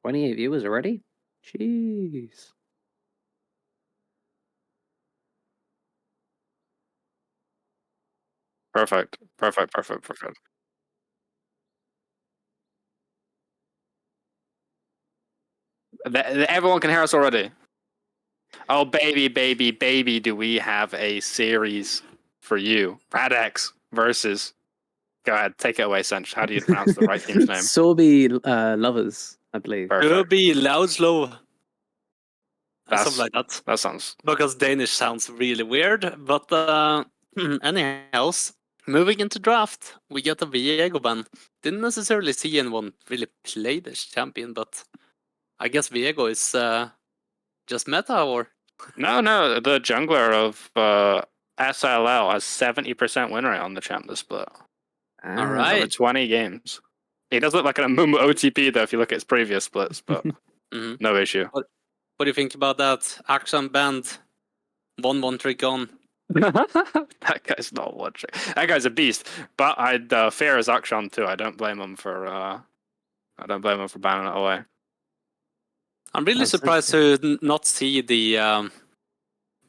28 viewers already? Jeez. Perfect. Everyone can hear us already. Oh, baby, do we have a series for you? RADX versus... Go ahead, take it away, Sench. How do you pronounce the right team's name? Sørby Lovers, I believe. Sørby Loudslow. That's- Something like that. That sounds... Because Danish sounds really weird. But anyhow, moving into draft, we get a Viego ban. Didn't necessarily see anyone really play this champion, but I guess Viego is just meta, or? No, the jungler of SLE has 70% win rate on the champ split. All right. Over 20 games. He does look like an Amumu OTP though if you look at his previous splits, but no issue. What do you think about that? Action band, 1-1 trick on. That guy's not one trick. That guy's a beast. But I'd fear his Akshan too. I don't blame him for banning it away. I'm really surprised to not see the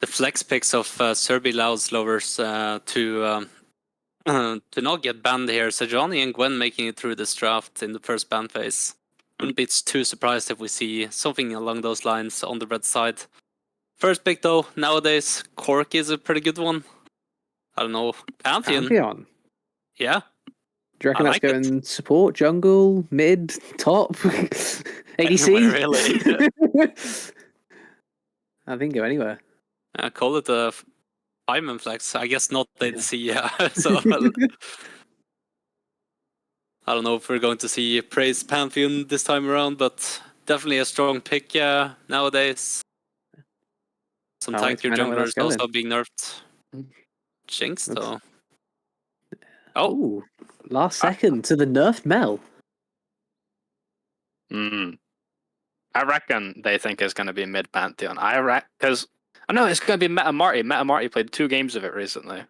flex picks of Sørby Loudslovers to not get banned here. Sejuani and Gwen making it through this draft in the first ban phase. Wouldn't be too surprised if we see something along those lines on the red side. First pick though, nowadays, Cork is a pretty good one. I don't know, Pantheon. Yeah. Do you reckon that's going support, jungle, mid, top, ADC? Really? I think go anywhere. I call it a fireman flex. I guess not ADC, yeah. So I don't know if we're going to see praise Pantheon this time around, but definitely a strong pick nowadays. Some tankier junglers also being nerfed. Jinx though. Oh, last second to the nerfed Mel. I reckon they think it's going to be mid Pantheon. Because I know it's going to be Meta Marty. Meta Marty played 2 games of it recently.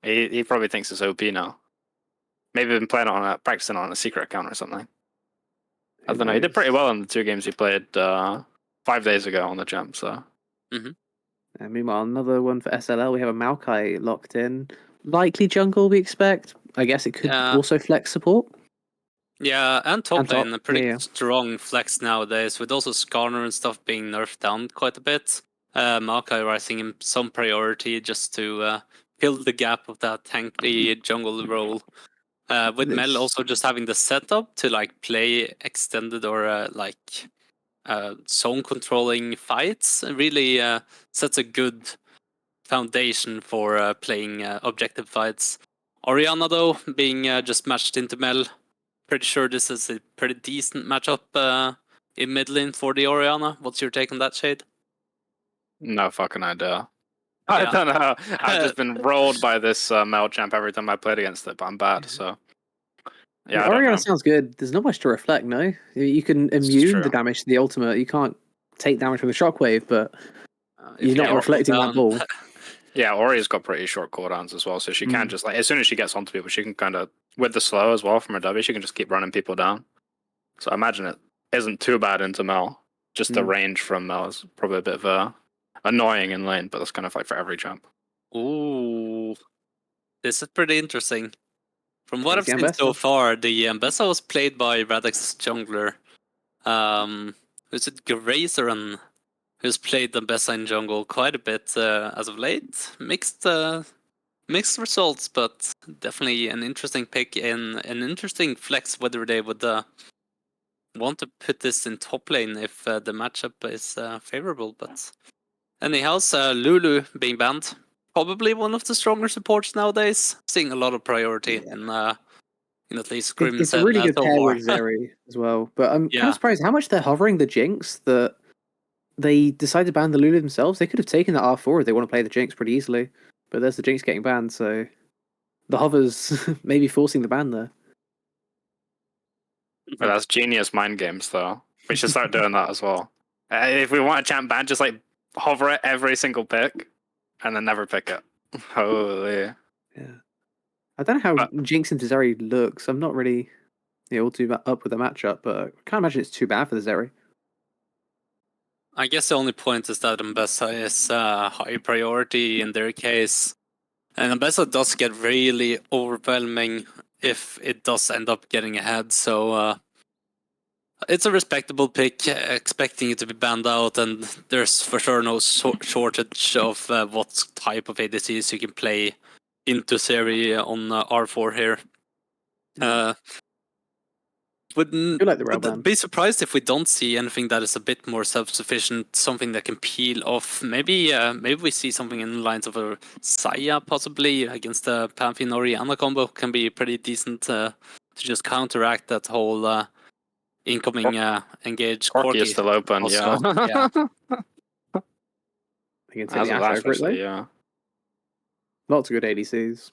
He probably thinks it's OP now. Maybe been playing practicing on a secret account or something. I don't know. He did pretty well in the 2 games he played 5 days ago on the jump. So. And meanwhile, another one for SLL. We have a Maokai locked in. Likely jungle, we expect. I guess it could also flex support. Yeah, and top lane, a pretty strong flex nowadays, with also Skarner and stuff being nerfed down quite a bit. Maokai rising in some priority just to fill the gap of that tanky jungle role. With Mel also just having the setup to like play extended or zone controlling fights really sets a good foundation for playing objective fights. Orianna though, being just matched into Mel, pretty sure this is a pretty decent matchup in mid lane for the Orianna. What's your take on that, Shade? No fucking idea. I don't know. I've just been rolled by this Mel champ every time I played against it, but I'm bad, so... Yeah, Orianna sounds good. There's not much to reflect, no? You can immune the damage to the ultimate. You can't take damage from the shockwave, but you're not reflecting that ball. Yeah, Ori's got pretty short cooldowns as well, so she can just, like, as soon as she gets onto people, she can kind of, with the slow as well from her W, she can just keep running people down. So I imagine it isn't too bad into Mel. Just the range from Mel is probably a bit of annoying in lane, but that's kind of like for every champ. Ooh, this is pretty interesting. From what I've seen so far, the Ambessa was played by RADX's jungler. Who's it? Grazeran, who's played Ambessa in jungle quite a bit as of late. Mixed results, but definitely an interesting pick and an interesting flex whether they would want to put this in top lane if the matchup is favorable. But anyhow, Lulu being banned. Probably one of the stronger supports nowadays. Seeing a lot of priority in at least Grim. It's a really good pair with Zeri as well. But I'm kind of surprised how much they're hovering the Jinx that they decided to ban the Lulu themselves. They could have taken that R4 if they want to play the Jinx pretty easily. But there's the Jinx getting banned, so the hovers maybe forcing the ban there. But that's genius mind games, though. We should start doing that as well. If we want a champ ban, just like hover it every single pick. And then never pick it. Holy. Yeah. I don't know how Jinx into Zeri looks. I'm not really all too up with the matchup, but I can't imagine it's too bad for the Zeri. I guess the only point is that Mbessa is high priority in their case. And Mbessa does get really overwhelming if it does end up getting ahead. So it's a respectable pick, expecting it to be banned out. And there's for sure no shortage of what type of ADCs you can play into Zeri on R4 here. Would be surprised if we don't see anything that is a bit more self-sufficient, something that can peel off. Maybe we see something in the lines of a Saya possibly against the Pantheon Orianna combo can be pretty decent to just counteract that whole incoming engaged Corki is still open, yeah. Against the Ash over it, though. Yeah. Lots of good ADCs.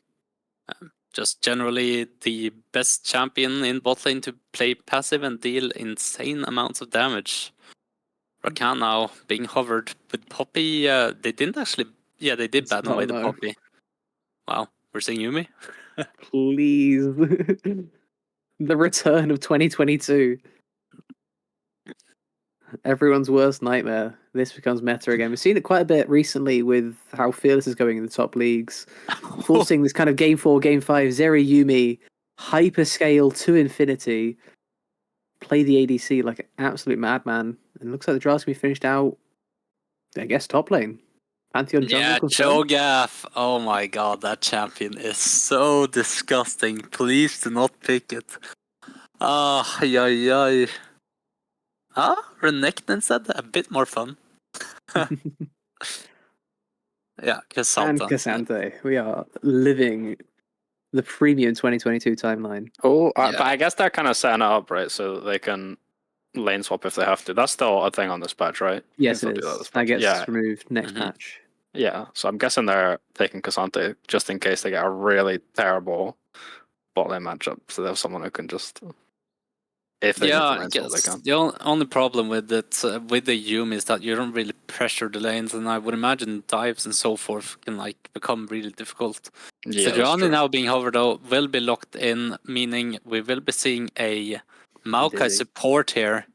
Just generally the best champion in bot lane to play passive and deal insane amounts of damage. Rakan now being hovered with Poppy. They didn't actually. Yeah, they did ban away the Poppy. Wow, we're seeing Yuumi. Please, the return of 2022. Everyone's worst nightmare. This becomes meta again. We've seen it quite a bit recently with how Fearless is going in the top leagues, forcing this kind of game 4, game 5, Zeri Yuumi, hyperscale to infinity, play the ADC like an absolute madman. And it looks like the draft's going to be finished out, I guess, top lane. Pantheon jungle. Yeah, Cho'Gath. Oh my god, that champion is so disgusting. Please do not pick it. Yay. Renekton said a bit more fun. Yeah, Cassandra. And Cassandra. We are living the premium 2022 timeline. Oh, but I guess they're kind of setting it up, right? So they can lane swap if they have to. That's still a thing on this patch, right? Yes, it is. That gets removed next patch. Yeah, so I'm guessing they're taking Cassandra just in case they get a really terrible bot lane matchup. So they have someone who can just... I guess the only problem with it, with the Yuumi, is that you don't really pressure the lanes, and I would imagine dives and so forth can become really difficult. Yeah, Sejuani now being hovered out will be locked in, meaning we will be seeing a Maokai support here.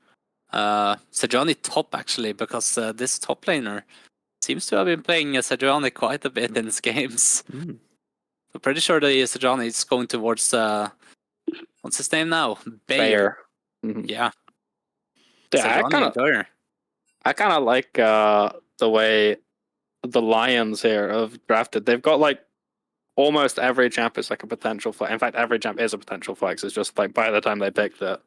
Sejuani top actually, because this top laner seems to have been playing Sejuani quite a bit in his games. I'm pretty sure that Sejuani is going towards what's his name now? Bayer. Mm-hmm. Yeah, I kind of like the way the Lions here have drafted. They've got almost every champ is a potential flex. In fact, every champ is a potential flex. It's just by the time they picked it,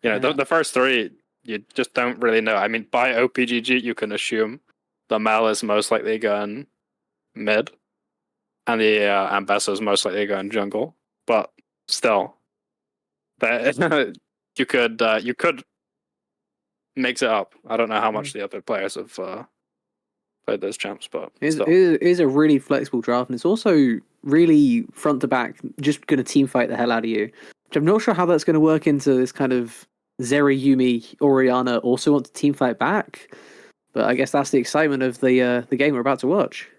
the first three you just don't really know. I mean, by OPGG you can assume the Mel is most likely going mid, and the Ambessa is most likely going jungle. But still, you could mix it up. I don't know how much the other players have played those champs, but it is a really flexible draft, and it's also really front to back, just going to team fight the hell out of you. Which I'm not sure how that's going to work into this kind of Zeri, Yuumi, Orianna also want to team fight back. But I guess that's the excitement of the game we're about to watch.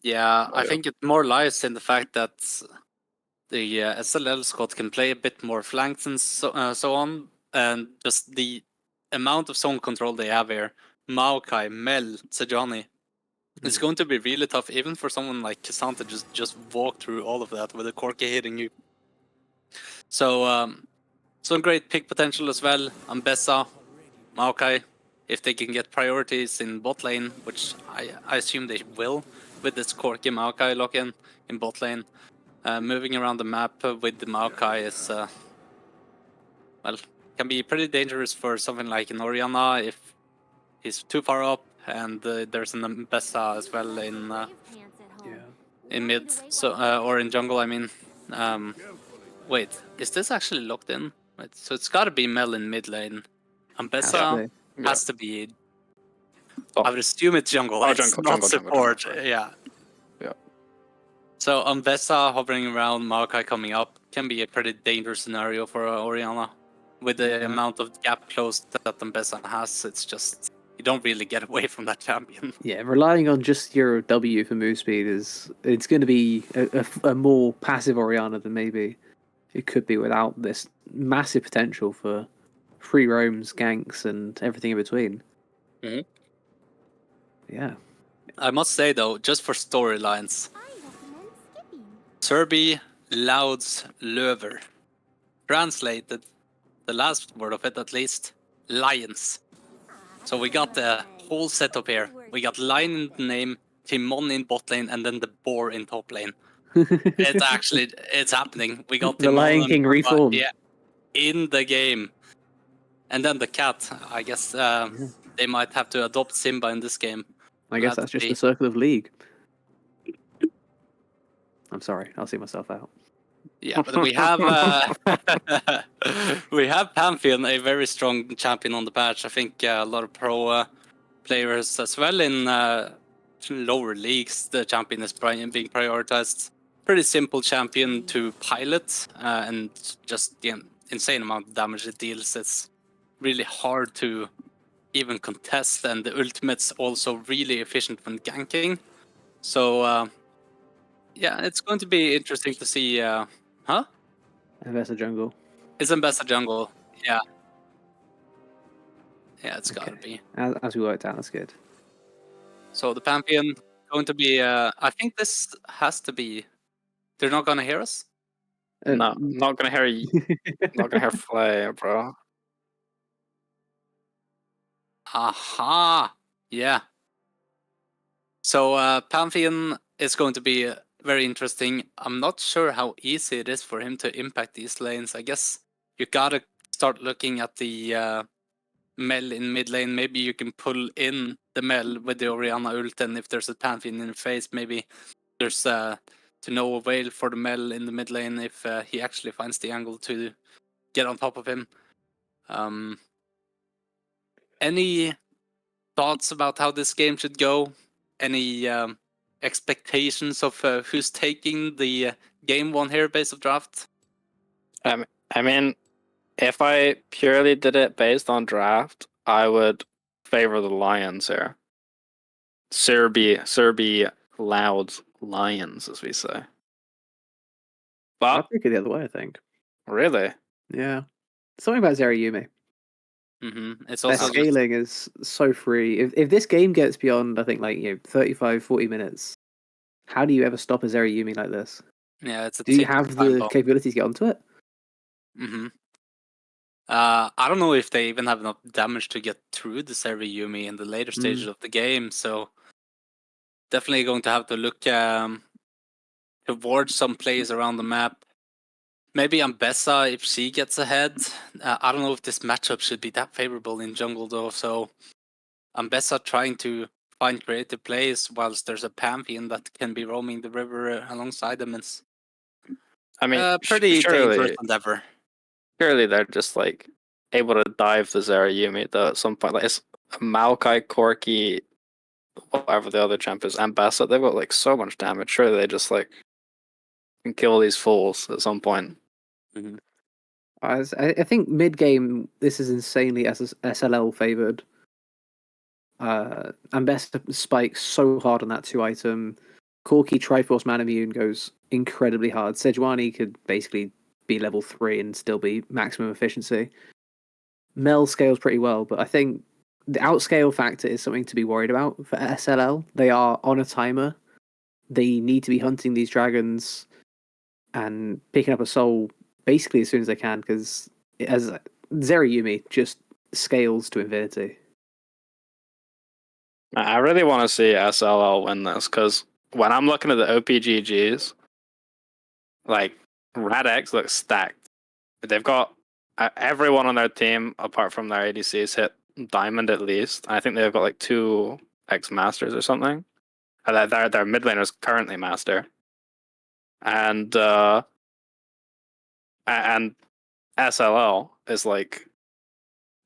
Yeah, I think it more lies in the fact that the SLL squad can play a bit more flanks and so on, and just the amount of zone control they have here. Maokai, Mel, Sejuani. It's going to be really tough, even for someone like Cassandra just walk through all of that with a Corki hitting you. So, some great pick potential as well. Ambessa, Maokai, if they can get priorities in bot lane, which I assume they will with this Corki Maokai lock-in in bot lane. Moving around the map with the Maokai is, can be pretty dangerous for something like an Orianna if he's too far up, and there's an Ambessa as well in mid, or in jungle. I mean, wait, is this actually locked in? Right, so it's got to be Mel in mid lane. Ambessa has to be. I would assume it's jungle. It's not support. Jungle, right. Yeah. So Ambessa hovering around, Maokai coming up can be a pretty dangerous scenario for Orianna. With the amount of gap closed that Ambessa has, it's just you don't really get away from that champion. Yeah, relying on just your W for move speed it's going to be a more passive Orianna than maybe it could be without this massive potential for free roams, ganks, and everything in between. Mm-hmm. Yeah. I must say, though, just for storylines, Sørby, Louds, Løver. Translated, the last word of it at least, Lions. So we got the whole setup here. We got Lion in the name, Timon in bot lane, and then the boar in top lane. It's happening. We got the Timon Lion King reformed. Yeah, in the game. And then the cat. I guess they might have to adopt Simba in this game. I guess that's just the circle of League. I'm sorry, I'll see myself out. Yeah, but we have we have Pantheon, a very strong champion on the patch. I think a lot of pro players as well in lower leagues. The champion is being prioritized. Pretty simple champion to pilot, and just the insane amount of damage it deals. It's really hard to even contest, and the ultimate's also really efficient when ganking. So yeah, it's going to be interesting to see. Huh? Investor jungle. It's Ambassador jungle. Yeah. Yeah, it's gotta be. As we worked out, that's good. So the Pantheon going to be. I think this has to be. They're not gonna hear us. No, not gonna hear you. Not gonna hear Flay, bro. Aha! Yeah. So Pantheon is going to be very interesting. I'm not sure how easy it is for him to impact these lanes. I guess you gotta start looking at the Mel in mid lane. Maybe you can pull in the Mel with the Orianna ult, and if there's a Pantheon in the face, maybe there's to no avail for the Mel in the mid lane if he actually finds the angle to get on top of him. Any thoughts about how this game should go? Any expectations of who's taking the game one here based on draft? I mean, if I purely did it based on draft, I would favor the Lions here. Sørby, Louds, Lions, as we say. But I'd pick it the other way, I think. Really? Yeah. Something about Zerayumi. It's also their scaling is so free. If this game gets beyond, I think, 35-40 minutes, how do you ever stop a Zerayumi like this? Yeah, it's a. Do you have the capability to get onto it? I don't know if they even have enough damage to get through the Zerayumi in the later stages of the game, so definitely going to have to look towards some plays around the map. Maybe Ambessa if she gets ahead. I don't know if this matchup should be that favorable in jungle though, so Ambessa trying to find creative plays whilst there's a Pantheon that can be roaming the river alongside them. It's pretty dangerous endeavor. Surely they're just able to dive the Zerayumi though at some point. It's Maokai, Corki, whatever the other champ is, Ambessa. They've got so much damage. Surely they just can kill these fools at some point. I think mid game this is insanely SLL favored. Ambessa spikes so hard on that 2-item. Corki Triforce Man Immune goes incredibly hard. Sejuani could basically be level 3 and still be maximum efficiency. Mel scales pretty well, but I think the outscale factor is something to be worried about for SLL. They are on a timer. They need to be hunting these dragons and picking up a soul basically as soon as they can, because as Zerayumi just scales to infinity. I really want to see SLL win this, because when I'm looking at the OPGGs, RADX looks stacked. They've got everyone on their team, apart from their ADCs, hit Diamond at least. I think they've got 2 ex-masters or something. Their mid laner is currently master. And SLL is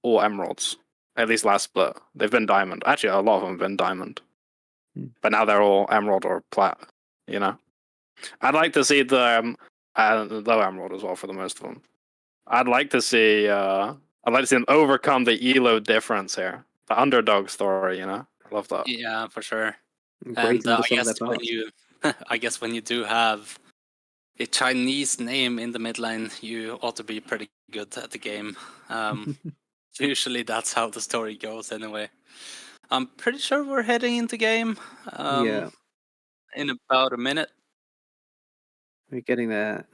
all emeralds. At least last split. They've been diamond. Actually, a lot of them have been diamond. But now they're all emerald or plat, I'd like to see the low emerald as well for the most of them. I'd like to see them overcome the elo difference here. The underdog story, I love that. Yeah, for sure. And I guess when you do have a Chinese name in the mid lane, you ought to be pretty good at the game. Usually that's how the story goes anyway. I'm pretty sure we're heading into game in about a minute. We're getting there.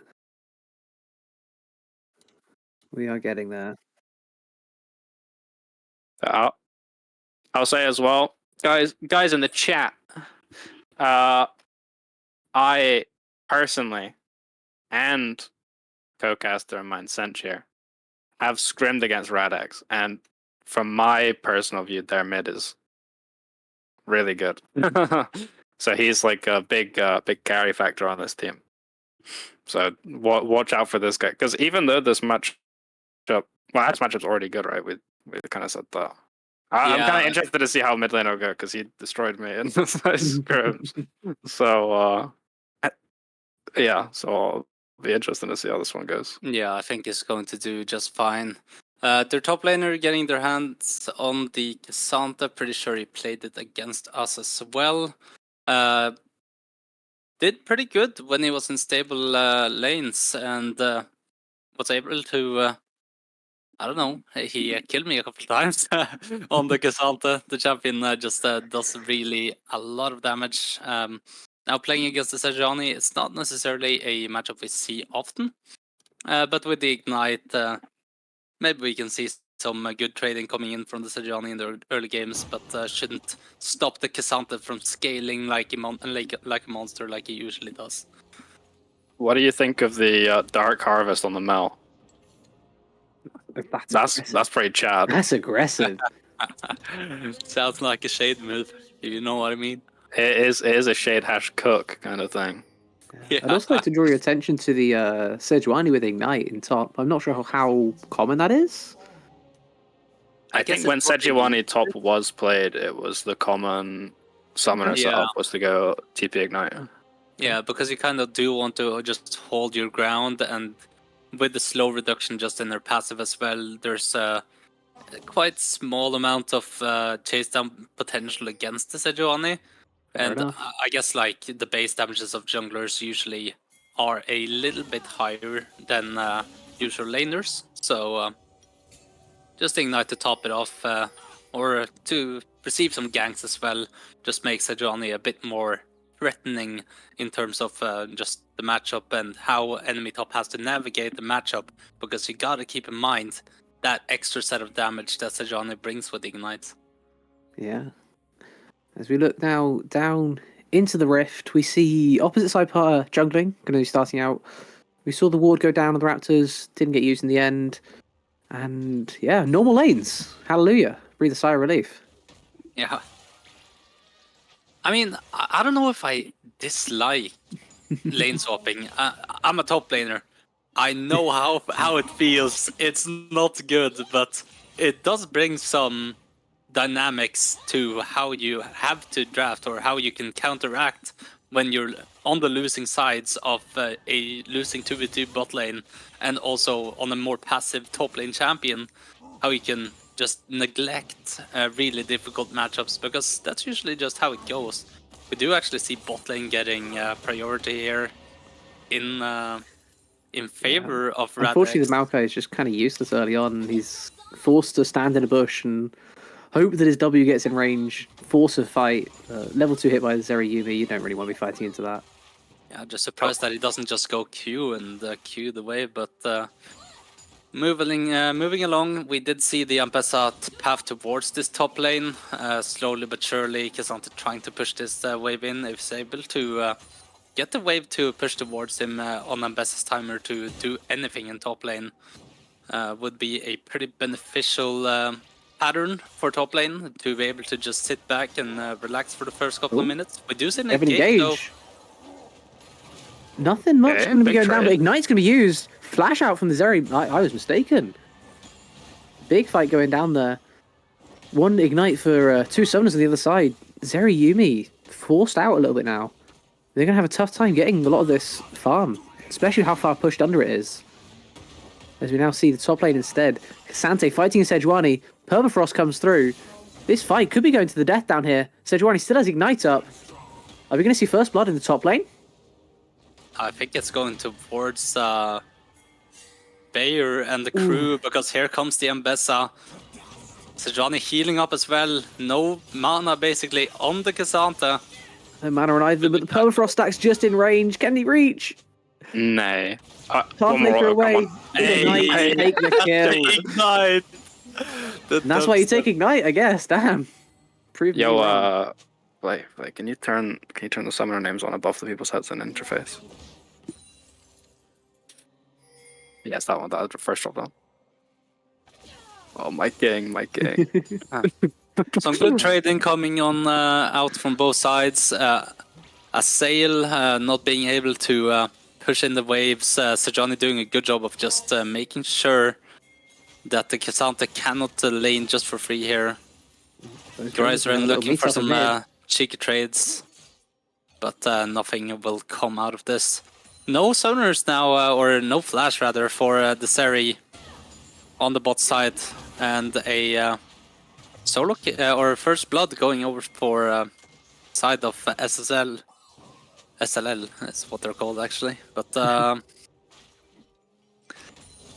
We are getting there. I'll say as well, guys in the chat, I personally and co-caster and mine Senchir have scrimmed against RADX, and from my personal view, their mid is really good. So he's like a big carry factor on this team. So watch out for this guy, because even though this matchup, well, this matchup's already good, right? We kind of said that. I'm kind of interested to see how mid lane will go, because he destroyed me in the scrims. So yeah, so I'll be interested to see how this one goes. Yeah, I think it's going to do just fine. Their top laner getting their hands on the Santa. Pretty sure he played it against us as well. Did pretty good when he was in stable lanes, and was able to, I don't know, he killed me a couple times on the Cassandra. The champion just does really a lot of damage. Now playing against the Sejuani, it's not necessarily a matchup we see often, but with the Ignite, maybe we can see some good trading coming in from the Sejuani in the early games, but shouldn't stop the Cassandra from scaling like a monster like he usually does. What do you think of the Dark Harvest on the Mel? That's pretty Chad. That's aggressive. Sounds like a shade move, if you know what I mean. It is a shade # cook kind of thing. Yeah. I'd also like to draw your attention to the Sejuani with Ignite in top. I'm not sure how common that is. I think when Sejuani top was played, it was the common summoner setup was to go TP Ignite. Yeah, because you kind of do want to just hold your ground, and with the slow reduction just in their passive as well, there's a quite small amount of chase down potential against the Sejuani. And I guess like the base damages of junglers usually are a little bit higher than usual laners. So just Ignite to top it off, or to receive some ganks as well, just makes Sejuani a bit more threatening in terms of just the matchup and how enemy top has to navigate the matchup, because you gotta keep in mind that extra set of damage that Sejuani brings with Ignite. Yeah. As we look now down into the rift, we see opposite side part jungling going to be starting out. We saw the ward go down on the Raptors, didn't get used in the end. And yeah, normal lanes. Hallelujah. Breathe a sigh of relief. Yeah. I mean, I don't know if I dislike lane swapping. I'm a top laner. I know how it feels. It's not good, but it does bring some dynamics to how you have to draft, or how you can counteract when you're on the losing sides of a losing 2v2 bot lane, and also on a more passive top lane champion, how you can just neglect really difficult matchups, because that's usually just how it goes. We do actually see bot lane getting priority here in favor of RADX. Unfortunately, the Maokai is just kind of useless early on. He's forced to stand in a bush and hope that his W gets in range, force a fight. Level 2 hit by Zeri Yumi, you don't really want to be fighting into that. Yeah, just surprised that he doesn't just go Q and Q the wave, but moving along, we did see the Ampesa path towards this top lane, slowly but surely. Cassandra trying to push this wave in, if he's able to get the wave to push towards him on Ampesa's timer to do anything in top lane. Would be a pretty beneficial pattern for top lane, to be able to just sit back and relax for the first couple of minutes. We do see an engage, though. Nothing much going to be going down, but Ignite's going to be used. Flash out from the Zeri. I was mistaken. Big fight going down there. One Ignite for two summoners on the other side. Zeri Yumi forced out a little bit now. They're going to have a tough time getting a lot of this farm, especially how far pushed under it is. As we now see the top lane instead. Sante fighting a Sejuani. Permafrost comes through. This fight could be going to the death down here. Sejuani still has Ignite up. Are we going to see first blood in the top lane? I think it's going towards Bayer and the crew, because here comes the Mbessa. Sejuani healing up as well. No mana basically on the K'Sante. No mana on either, but the Permafrost stack's just in range. Can he reach? Nay. Pathmaker away. Ignite, take the kill. Ignite. And that's why you take Ignite, I guess. Damn. Prove me wrong. Like, can you turn the summoner names on above the people's heads in interface? Yes, that one. That was the first drop down. Oh, my king. Some good trading coming on out from both sides. A Sail not being able to push in the waves. Sejuani doing a good job of just making sure that the K'Sante cannot lane just for free here. Gryzeren looking for some cheeky trades, but nothing will come out of this. No Summoners now, or no Flash rather, for the Seri on the bot side, and a solo or First Blood going over for side of SLL is what they're called actually, but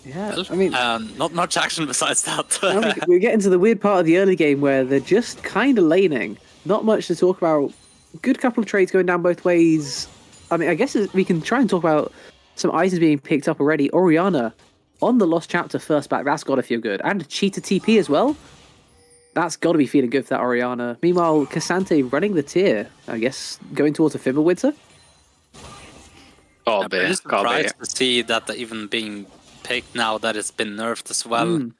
yeah, well, I mean, not much action besides that. we get into the weird part of the early game where they're just kind of laning. Not much to talk about. Good couple of trades going down both ways. I mean, I guess we can try and talk about some items being picked up already. Orianna on the Lost Chapter first back. That's got to feel good. And Cheetah TP as well. That's got to be feeling good for that Orianna. Meanwhile, K'Sante running the tier. I guess going towards a Fimbulwinter. I'm really surprised to see that even being picked now that it's been nerfed as well.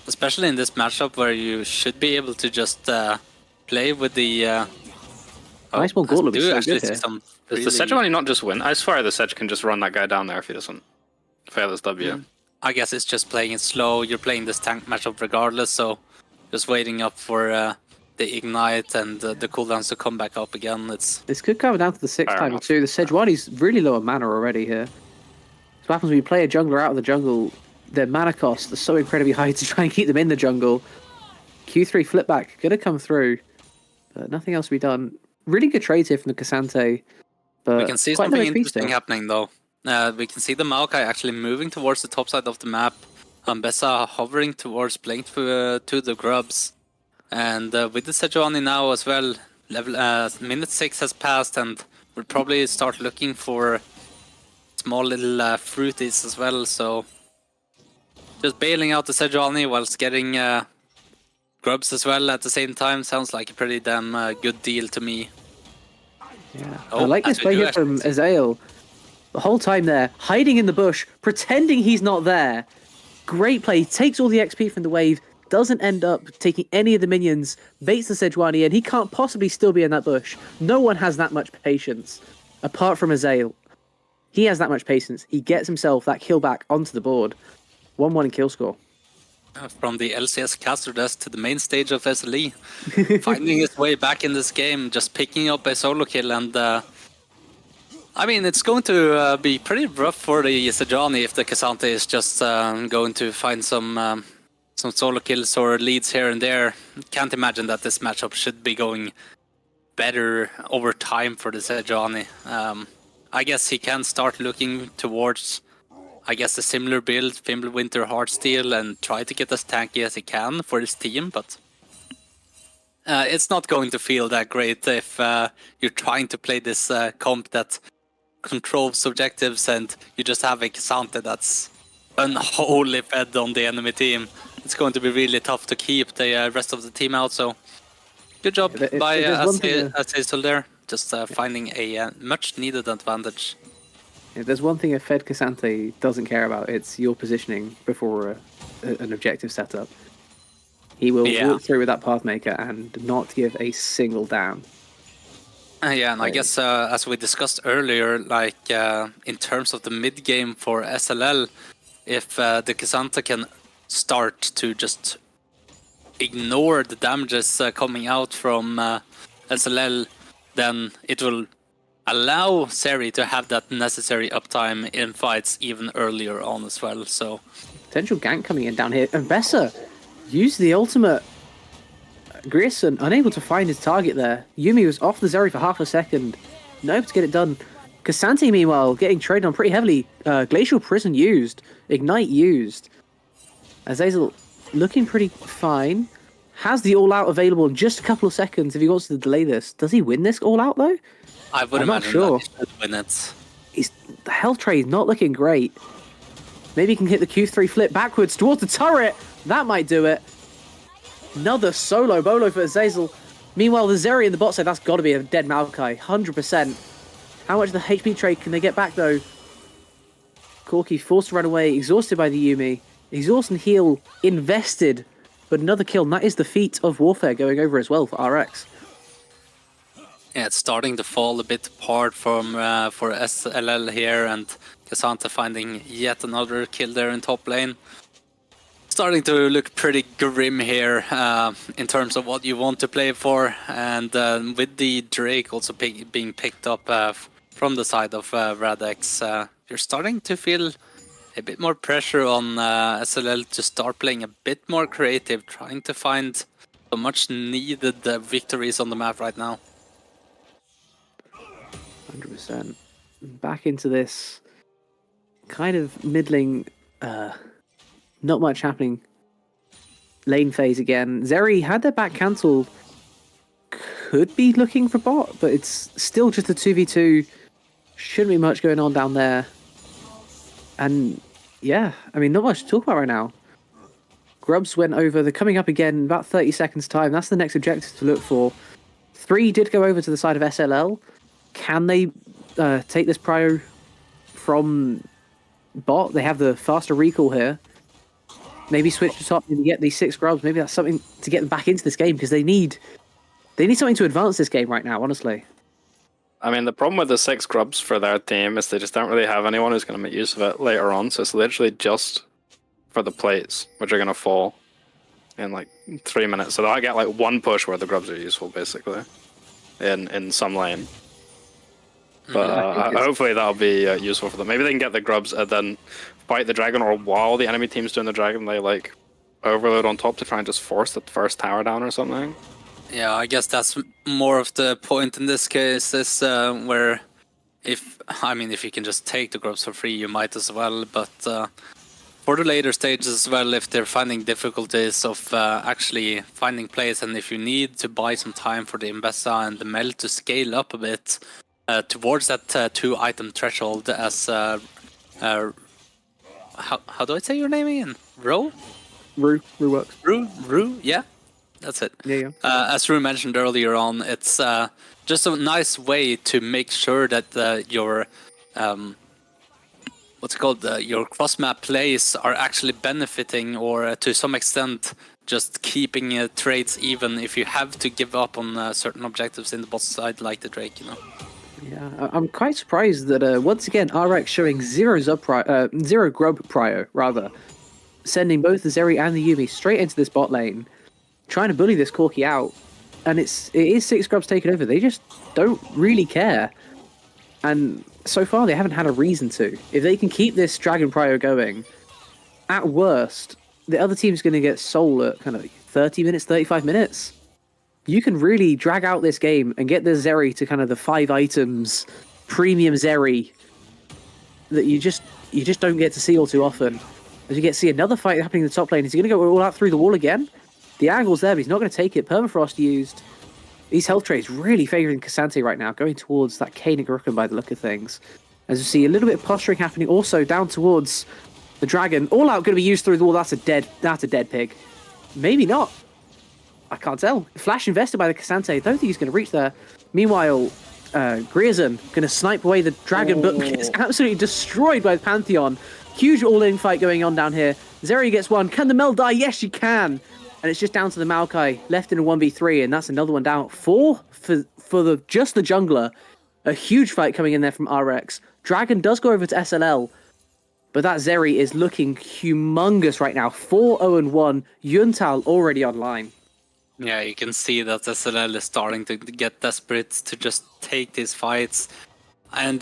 Especially in this matchup where you should be able to just play with the... Nice one, Gauntlet was so good here. Does the Sejuani not just win? I swear the Sej can just run that guy down there if he doesn't fail his W. I guess it's just playing it slow. You're playing this tank matchup regardless, so just waiting up for the Ignite and the cooldowns to come back up again. This could come down to the 6th time too. The Sejuani's really low on mana already here. So what happens when you play a jungler out of the jungle, their mana cost is so incredibly high to try and keep them in the jungle. Q3 flip back, gonna come through, but nothing else to be done. Really good trades here from the K'Sante. But we can see something interesting happening though. We can see the Maokai actually moving towards the top side of the map. Mbessa hovering towards playing to the grubs. And with the Sejuani now as well, minute 6 has passed and we'll probably start looking for small little fruities as well. So just bailing out the Sejuani whilst getting grubs as well at the same time sounds like a pretty damn good deal to me. Yeah, I like this play here from Azael. The whole time there, hiding in the bush, pretending he's not there. Great play, takes all the XP from the wave, doesn't end up taking any of the minions, baits the Sejuani, and he can't possibly still be in that bush. No one has that much patience, apart from Azael. He has that much patience. He gets himself that kill back onto the board. 1-1 in kill score. From the LCS caster desk to the main stage of SLE, finding his way back in this game, just picking up a solo kill, and I mean, it's going to be pretty rough for the Sejuani if the K'Sante is just going to find some solo kills or leads here and there. Can't imagine that this matchup should be going better over time for the Sejuani. I guess he can start looking towards, I guess, a similar build, Fimbulwinter, Heartsteel, and try to get as tanky as he can for his team, but it's not going to feel that great if you're trying to play this comp that controls objectives and you just have a K'Sante that's unholy fed on the enemy team. It's going to be really tough to keep the rest of the team out, so good job by Azazel there, just finding a much needed advantage. If there's one thing a fed K'Sante doesn't care about, it's your positioning before an objective setup. He will walk through with that Pathmaker and not give a single damn. Yeah, and I guess as we discussed earlier, like in terms of the mid game for SLL, if the K'Sante can start to just ignore the damages coming out from SLL, then it will allow Seri to have that necessary uptime in fights even earlier on as well. So potential gank coming in down here, and Bessa used the ultimate. Grierson unable to find his target there. Yuumi was off the Zeri for half a second, not able to get it done. Cassante, meanwhile, getting traded on pretty heavily. Glacial Prison used. Ignite used. Azazel looking pretty fine. Has the all-out available in just a couple of seconds if he wants to delay this. Does he win this all-out, though? I would imagine that he should win it. The health trade is not looking great. Maybe he can hit the Q3 flip backwards towards the turret. That might do it. Another solo bolo for Azazel. Meanwhile, the Zeri in the bot side, that's got to be a dead Maokai. 100%. How much of the HP trade can they get back, though? Corki forced to run away, exhausted by the Yuumi. Exhaust and heal invested. But another kill, and that is the feat of Warfare going over as well for RX. Yeah, it's starting to fall a bit apart from for SLL here, and Cassante finding yet another kill there in top lane. Starting to look pretty grim here in terms of what you want to play for, and with the Drake also being picked up from the side of RADX, you're starting to feel a bit more pressure on SLL to start playing a bit more creative, trying to find so much needed victories on the map right now. 100%. Back into this kind of middling, not much happening lane phase again. Zeri had their back cancelled. Could be looking for bot, but it's still just a 2v2. Shouldn't be much going on down there. And yeah, I mean, not much to talk about right now. Grubs went over. They're coming up again in about 30 seconds time. That's the next objective to look for. 3 did go over to the side of SLL. Can they take this prio from bot? They have the faster recall here. Maybe switch to top and get these 6 grubs. Maybe that's something to get them back into this game, because they need something to advance this game right now, honestly. I mean, the problem with the 6 grubs for their team is they just don't really have anyone who's going to make use of it later on, so it's literally just for the plates, which are going to fall in like 3 minutes. So they'll get like 1 push where the grubs are useful, basically, in some lane. But hopefully that'll be useful for them. Maybe they can get the grubs and then fight the dragon, or while the enemy team's doing the dragon, they like overload on top to try and just force the first tower down or something. Yeah, I guess that's more of the point in this case, is where if you can just take the grubs for free, you might as well. But for the later stages as well, if they're finding difficulties of actually finding plays, and if you need to buy some time for the Imbessa and the Mel to scale up a bit towards that 2-item threshold, as how do I say your name again? Ro works. Ru, yeah. That's it. Yeah. As Rue mentioned earlier on, it's just a nice way to make sure that your your cross-map plays are actually benefiting, or to some extent just keeping trades even if you have to give up on certain objectives in the bot side, like the Drake, you know. Yeah, I'm quite surprised that once again RX showing zero grub prio, rather, sending both the Zeri and the Yuumi straight into this bot lane, trying to bully this Corki out, and it is 6 grubs taken over. They just don't really care, and so far they haven't had a reason to. If they can keep this dragon prio going, at worst the other team's going to get soul at kind of 30 minutes, 35 minutes. You can really drag out this game and get the Zeri to kind of the 5 items premium Zeri that you just don't get to see all too often. As you get to see another fight happening in the top lane, is he going to go all out through the wall again? The angle's there, but he's not going to take it. Permafrost used. These health trades really favouring Cassante right now, going towards that Kanik Rooken by the look of things. As you see, a little bit of posturing happening also down towards the dragon. All out going to be used through the wall. That's a dead pig. Maybe not. I can't tell. Flash invested by the Cassante. Don't think he's going to reach there. Meanwhile, Grierson going to snipe away the dragon, but gets absolutely destroyed by the Pantheon. Huge all-in fight going on down here. Zeri gets one. Can the Mel die? Yes, she can. And it's just down to the Maokai left in a 1v3, and that's another one down. 4 for just the jungler. A huge fight coming in there from RX. Dragon does go over to SLL, but that Zeri is looking humongous right now. 4-0-1. Yuntal already online. Yeah, you can see that SLL is starting to get desperate to just take these fights. And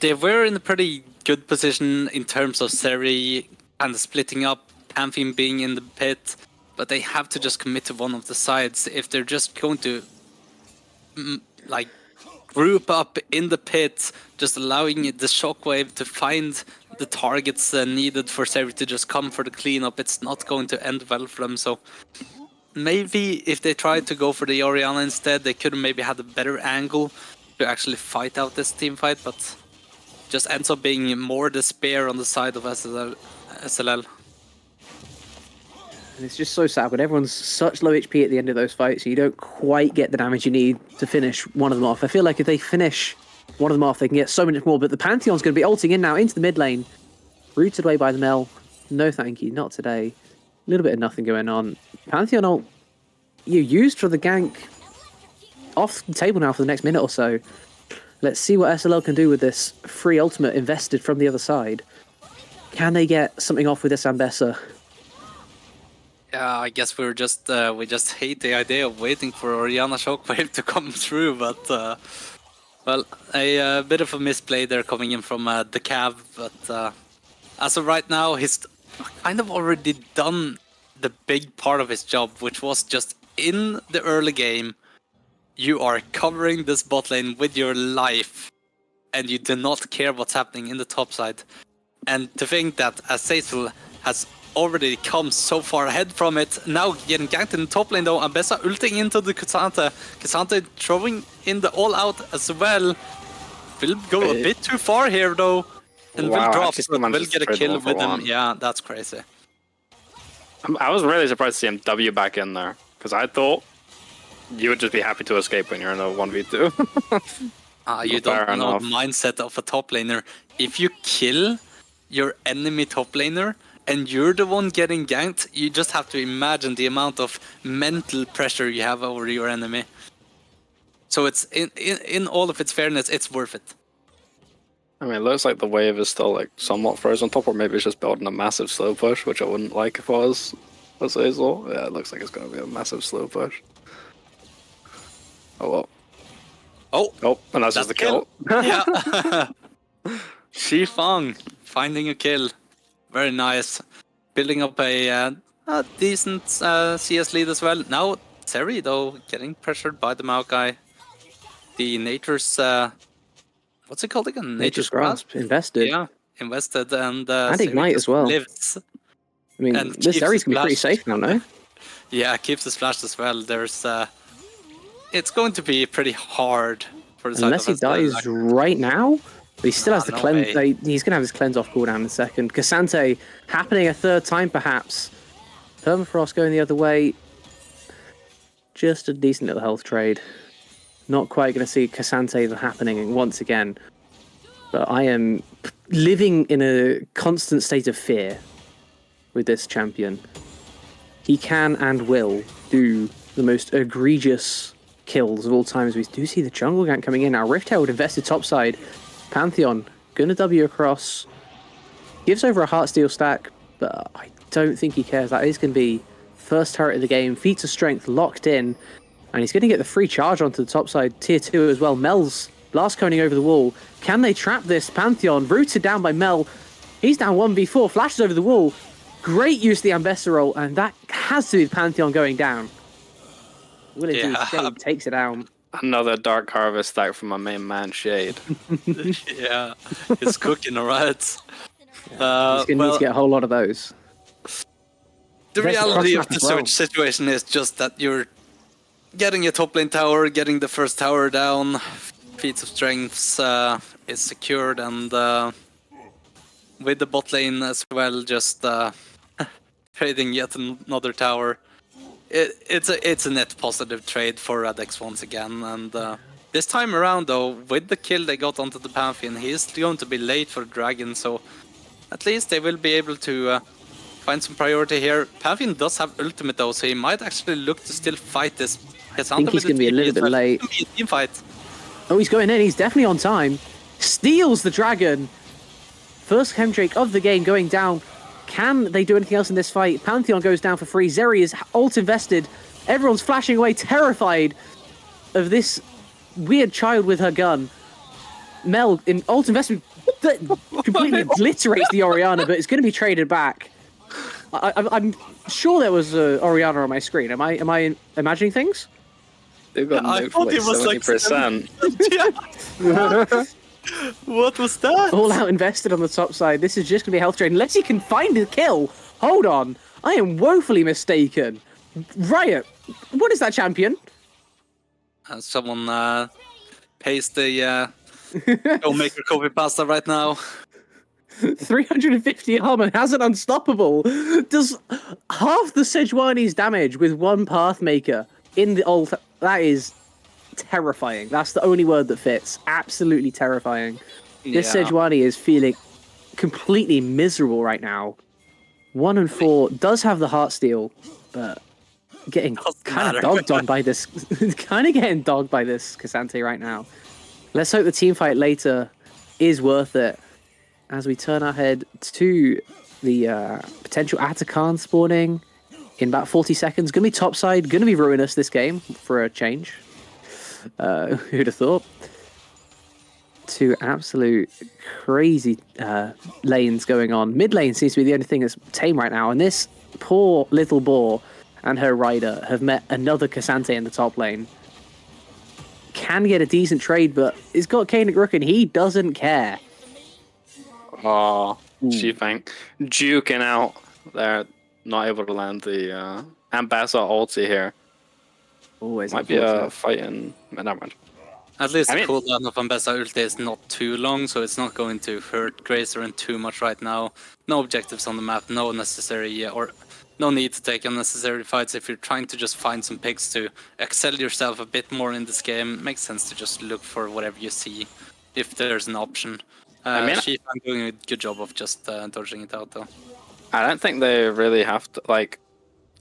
they were in a pretty good position in terms of Zeri and splitting up, Pantheon being in the pit. But they have to just commit to one of the sides if they're just going to group up in the pit, just allowing the shockwave to find the targets needed for Sørby to just come for the cleanup. It's not going to end well for them. So maybe if they tried to go for the Orianna instead, they could have maybe had a better angle to actually fight out this team fight, but just ends up being more despair on the side of SLL. And it's just so sad when everyone's such low HP at the end of those fights, you don't quite get the damage you need to finish one of them off. I feel like if they finish one of them off, they can get so much more, but the Pantheon's going to be ulting in now into the mid lane. Rooted away by the Mel. No thank you, not today. A little bit of nothing going on. Pantheon ult, you used for the gank off the table now for the next minute or so. Let's see what SLL can do with this free ultimate invested from the other side. Can they get something off with this Ambessa? Yeah, I guess we just hate the idea of waiting for Orianna Shockwave to come through, but well, a bit of a misplay there coming in from the Cav, but as of right now, he's kind of already done the big part of his job, which was just in the early game, you are covering this bot lane with your life, and you do not care what's happening in the top side. And to think that Azazel has already come so far ahead from it, now getting ganked in the top lane though, Ambessa ulting into the Cassandra. Cassandra throwing in the all-out as well. Will go a bit too far here though, and will drop, but will get a kill with him. Yeah, that's crazy. I was really surprised to see him W back in there, because I thought you would just be happy to escape when you're in a 1v2. You don't know the mindset of a top laner. If you kill your enemy top laner, and you're the one getting ganked, you just have to imagine the amount of mental pressure you have over your enemy. So it's in all of its fairness, it's worth it. I mean, it looks like the wave is still like somewhat frozen on top, or maybe it's just building a massive slow push, which I wouldn't like if I was Azazel. Yeah, it looks like it's going to be a massive slow push. Oh well. Oh, and that's just the kill. Yeah. Shifang finding a kill. Very nice. Building up a decent CS lead as well. Now, Seri, though, getting pressured by the Maokai. The Nature's... what's it called again? Nature's Grasp. Invested. Yeah, invested. And Ignite as well. Lives. I mean, this Seri's going to be pretty safe now, no? Yeah, keeps his flash as well. There's... it's going to be pretty hard for the unless he dies right now? But he still has the cleanse. He's going to have his cleanse off cooldown in a second. Cassante happening a third time, perhaps. Permafrost going the other way. Just a decent little health trade. Not quite going to see Cassante happening once again. But I am living in a constant state of fear with this champion. He can and will do the most egregious kills of all time, as we do see the jungle gank coming in. Now Rift Herald invested topside. Pantheon gonna W across, gives over a Heartsteel stack, but I don't think he cares. That is going to be first turret of the game. Feats of Strength locked in, and he's going to get the free charge onto the top side, tier 2 as well. Mel's blast coning over the wall. Can they trap this? Pantheon rooted down by Mel. He's down 1v4, flashes over the wall. Great use of the Ambessa roll, and that has to be the Pantheon going down. Will it do? Shade takes it down. Another Dark Harvest stack from my main man, Shade. Yeah, it's cooking, alright. He's going to need to get a whole lot of those. The reality of the situation is just that you're getting a top lane tower, getting the first tower down, Feats of Strength is secured, and with the bot lane as well, just trading yet another tower. It's a net positive trade for RADX once again, and this time around though, with the kill they got onto the Pantheon, he is going to be late for the Dragon, so at least they will be able to find some priority here. Pantheon does have ultimate though, so he might actually look to still fight this. I think he's going to be a little bit late. It's going to be a team fight. Oh, he's going in, he's definitely on time. Steals the Dragon. First Chemdrake of the game going down. Can they do anything else in this fight? Pantheon goes down for free. Zeri is ult invested. Everyone's flashing away, terrified of this weird child with her gun. Mel, in ult investment, completely obliterates the Orianna, but it's going to be traded back. I'm sure there was Orianna on my screen. Am I imagining things? They've got I thought like it was 70%. What was that? All out invested on the top side. This is just going to be a health drain. Unless he can find the kill. Hold on. I am woefully mistaken. Riot, what is that, champion? Someone pays the Don't make your copy pasta right now. 350 armor has an unstoppable. Does half the Sejuani's damage with one Pathmaker in the ult. That is terrifying. That's the only word that fits. Absolutely terrifying. This Sejuani is feeling completely miserable right now. 1 and 4 does have the Heartsteel, but getting kind of dogged on by this. Kind of getting dogged by this Cassante right now. Let's hope the team fight later is worth it. As we turn our head to the potential Atakan spawning in about 40 seconds. Going to be topside, going to be ruinous this game for a change. Who'd have thought? 2 absolute crazy lanes going on. Mid lane seems to be the only thing that's tame right now. And this poor little boar and her rider have met another Cassante in the top lane. Can get a decent trade, but he's got Kaenic Rook and he doesn't care. Oh, G-Fang juking out. They're not able to land the Ambassador ulti here. Always might be a fight in. Never mind. At least the cooldown of Ambassador ulti is not too long, so it's not going to hurt Grazer too much right now. No objectives on the map, no necessary or no need to take unnecessary fights. If you're trying to just find some picks to excel yourself a bit more in this game, it makes sense to just look for whatever you see if there's an option. I'm doing a good job of just dodging it out, though. I don't think they really have to. Like,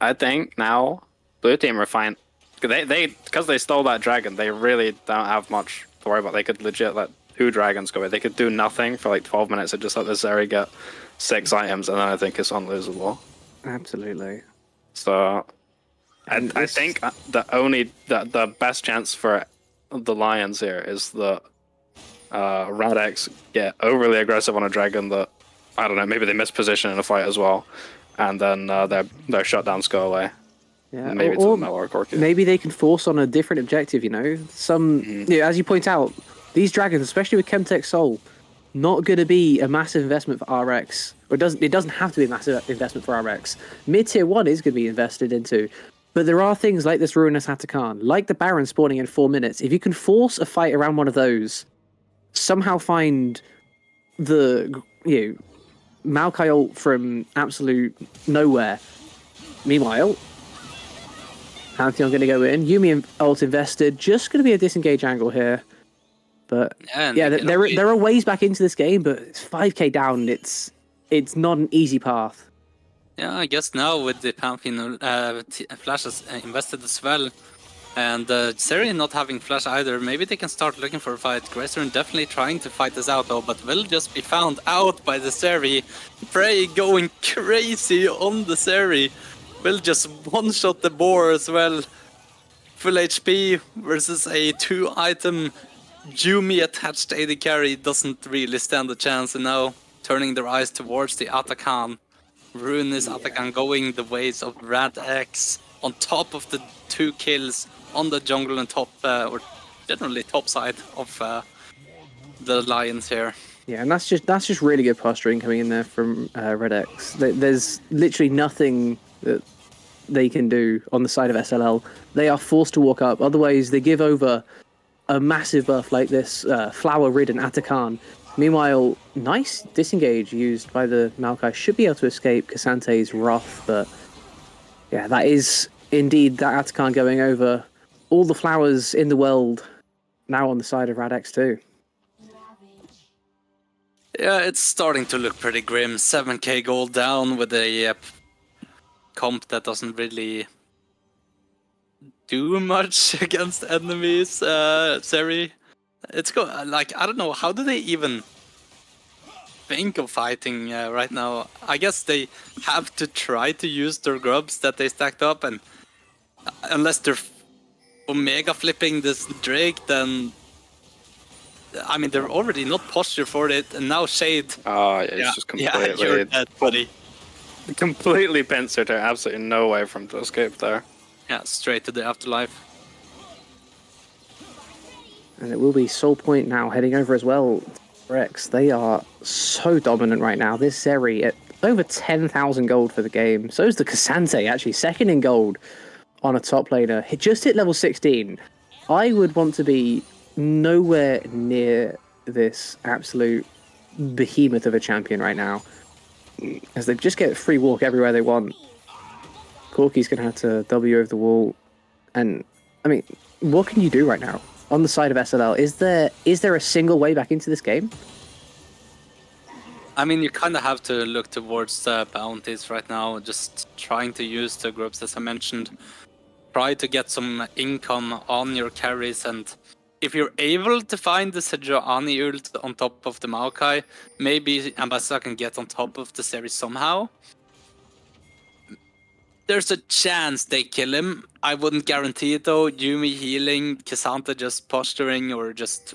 I think now Blue Team are fine. Because they stole that dragon, they really don't have much to worry about. They could legit let 2 dragons go away. They could do nothing for like 12 minutes and just let the Zeri get 6 items, and then I think it's unlosable. Absolutely. So, I think the best chance for the Lions here is that RADX get overly aggressive on a dragon that, I don't know, maybe they miss position in a fight as well, and then their shutdowns go away. Yeah, maybe maybe they can force on a different objective, you know? As you point out, these dragons, especially with Chemtech Soul, not going to be a massive investment for RX. Or it doesn't have to be a massive investment for RX. Mid-tier 1 is going to be invested into. But there are things like this Ruinous Atakan, like the Baron spawning in 4 minutes. If you can force a fight around one of those, somehow find the Maokai ult from absolute nowhere. Meanwhile, Pantheon going to go in. Yumi ult invested. Just going to be a disengage angle here. But there are ways back into this game, but it's 5k down. It's not an easy path. Yeah, I guess now with the Pantheon flashes invested as well, and Zeri not having flash either, maybe they can start looking for a fight. Grazer definitely trying to fight this out though, but will just be found out by the Zeri. Prey going crazy on the Zeri. Will just one-shot the boar as well. Full HP versus a 2-item Yumi attached AD carry doesn't really stand a chance, and now turning their eyes towards the Atakan. Ruinous Atakan going the ways of RADX on top of the 2 kills on the jungle and top, or generally top side of the Lions here. Yeah, and that's just really good posturing coming in there from RADX. There's literally nothing that they can do on the side of SLL. They are forced to walk up, otherwise they give over a massive buff like this flower-ridden Atakan. Meanwhile, nice disengage used by the Maokai. Should be able to escape Cassante's wrath, but yeah, that is indeed that Atakan going over. All the flowers in the world now on the side of RADX too. Yeah, it's starting to look pretty grim. 7k gold down with a comp that doesn't really do much against enemies. Zeri, it's like, I don't know, how do they even think of fighting right now? I guess they have to try to use their grubs that they stacked up, and unless they're Omega flipping this Drake, then I mean they're already not posture for it, and now Shade. Oh, it's just completely. Yeah, you're dead, buddy. Completely pincered her. Absolutely no way from to escape there. Yeah, straight to the afterlife. And it will be Soul Point now heading over as well. RADX, they are so dominant right now. This Zeri at over 10,000 gold for the game. So is the Cassante, actually, second in gold on a top laner. He just hit level 16. I would want to be nowhere near this absolute behemoth of a champion right now, as they just get free walk everywhere they want. Corki's going to have to W over the wall. And, I mean, what can you do right now on the side of SLL? Is there a single way back into this game? I mean, you kind of have to look towards the bounties right now, just trying to use the groups, as I mentioned. Try to get some income on your carries, and if you're able to find the Sejuani ult on top of the Maokai, maybe Ambassador can get on top of the series somehow. There's a chance they kill him. I wouldn't guarantee it though. Yumi healing, Cassandra just posturing or just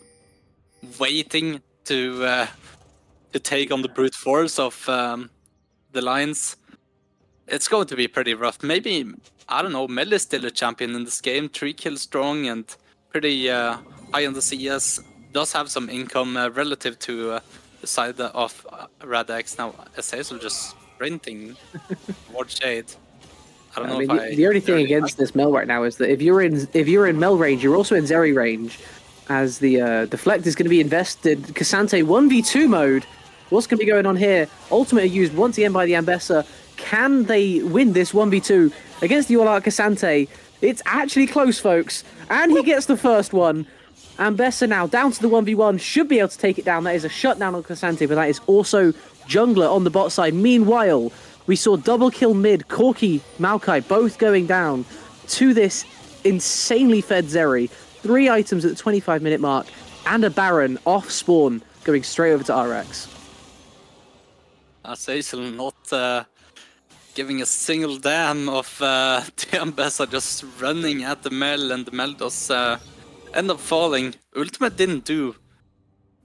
waiting to take on the brute force of the Lions. It's going to be pretty rough. Maybe, I don't know, Mel is still a champion in this game. 3 kills strong and pretty high on the CS. Does have some income relative to the side of RADX. Now, Azazel just sprinting towards Shade. I don't know if the only thing against this Mel right now is that if you're in Mel range, you're also in Zeri range, as the deflect is going to be invested. Cassante 1v2 mode. What's going to be going on here? Ultimate used once again by the Ambessa. Can they win this 1v2 against the all-out Cassante? It's actually close, folks, and he gets the first one. Ambessa now down to the 1v1, should be able to take it down. That is a shutdown on Cassante, but that is also Jungler on the bot side. Meanwhile, we saw double kill mid, Corki, Maokai both going down to this insanely fed Zeri. 3 items at the 25-minute mark, and a Baron off spawn going straight over to RX. Azazel not giving a single damn of the Ambessa just running at the Mel, and the Mel does end up falling. Ultimate didn't do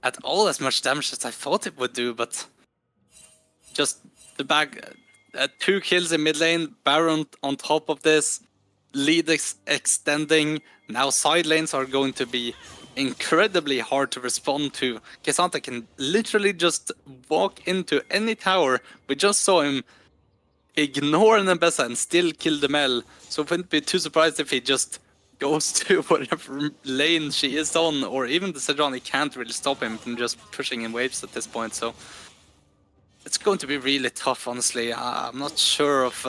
at all as much damage as I thought it would do, but just the bag. 2 kills in mid lane, Baron on top of this, lead extending. Now side lanes are going to be incredibly hard to respond to. Cassandra can literally just walk into any tower. We just saw him ignore an Ambessa and still kill the Mel, so wouldn't be too surprised if he just goes to whatever lane she is on, or even the Sejuani can't really stop him from just pushing in waves at this point. So it's going to be really tough, honestly. I'm not sure of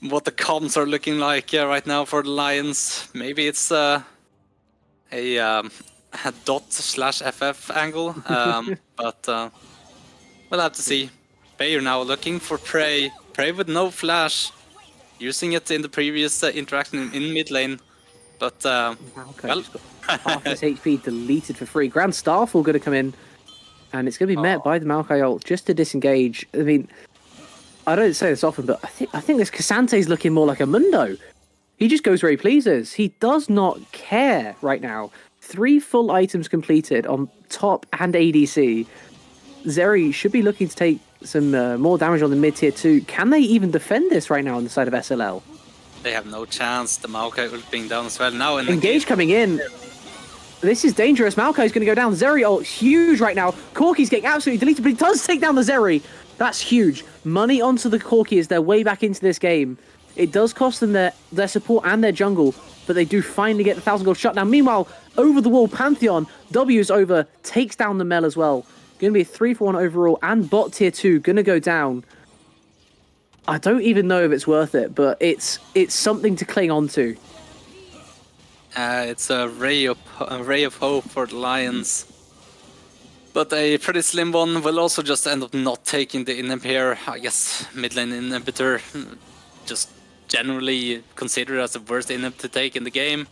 what the comms are looking like right now for the Lions. Maybe it's a dot/FF angle, but we'll have to see. Bayer now looking for Prey. Prey with no flash, using it in the previous interaction in mid lane. But, well... half his HP deleted for free. Grand Starfall going to come in. And it's going to be met by the Maokai ult just to disengage. I mean, I don't say this often, but I think this Cassante's looking more like a Mundo. He just goes where he pleases. He does not care right now. 3 full items completed on top and ADC. Zeri should be looking to take some more damage on the mid-tier 2. Can they even defend this right now on the side of SLL? They have no chance. The Maokai ult being down as well. Now Engage coming in. This is dangerous. Maokai's going to go down. Zeri ult, huge right now. Corki's getting absolutely deleted, but he does take down the Zeri. That's huge. Money onto the Corki as their way back into this game. It does cost them their support and their jungle, but they do finally get the 1,000 gold shutdown. Meanwhile, over the wall, Pantheon, W's over, takes down the Mel as well. Going to be a 3-for-1 overall, and bot tier 2 going to go down. I don't even know if it's worth it, but it's something to cling on to. It's a ray of hope for the Lions. But a pretty slim one. Will also just end up not taking the inhib here. I guess mid lane inhibitor, just generally considered as the worst inhib to take in the game.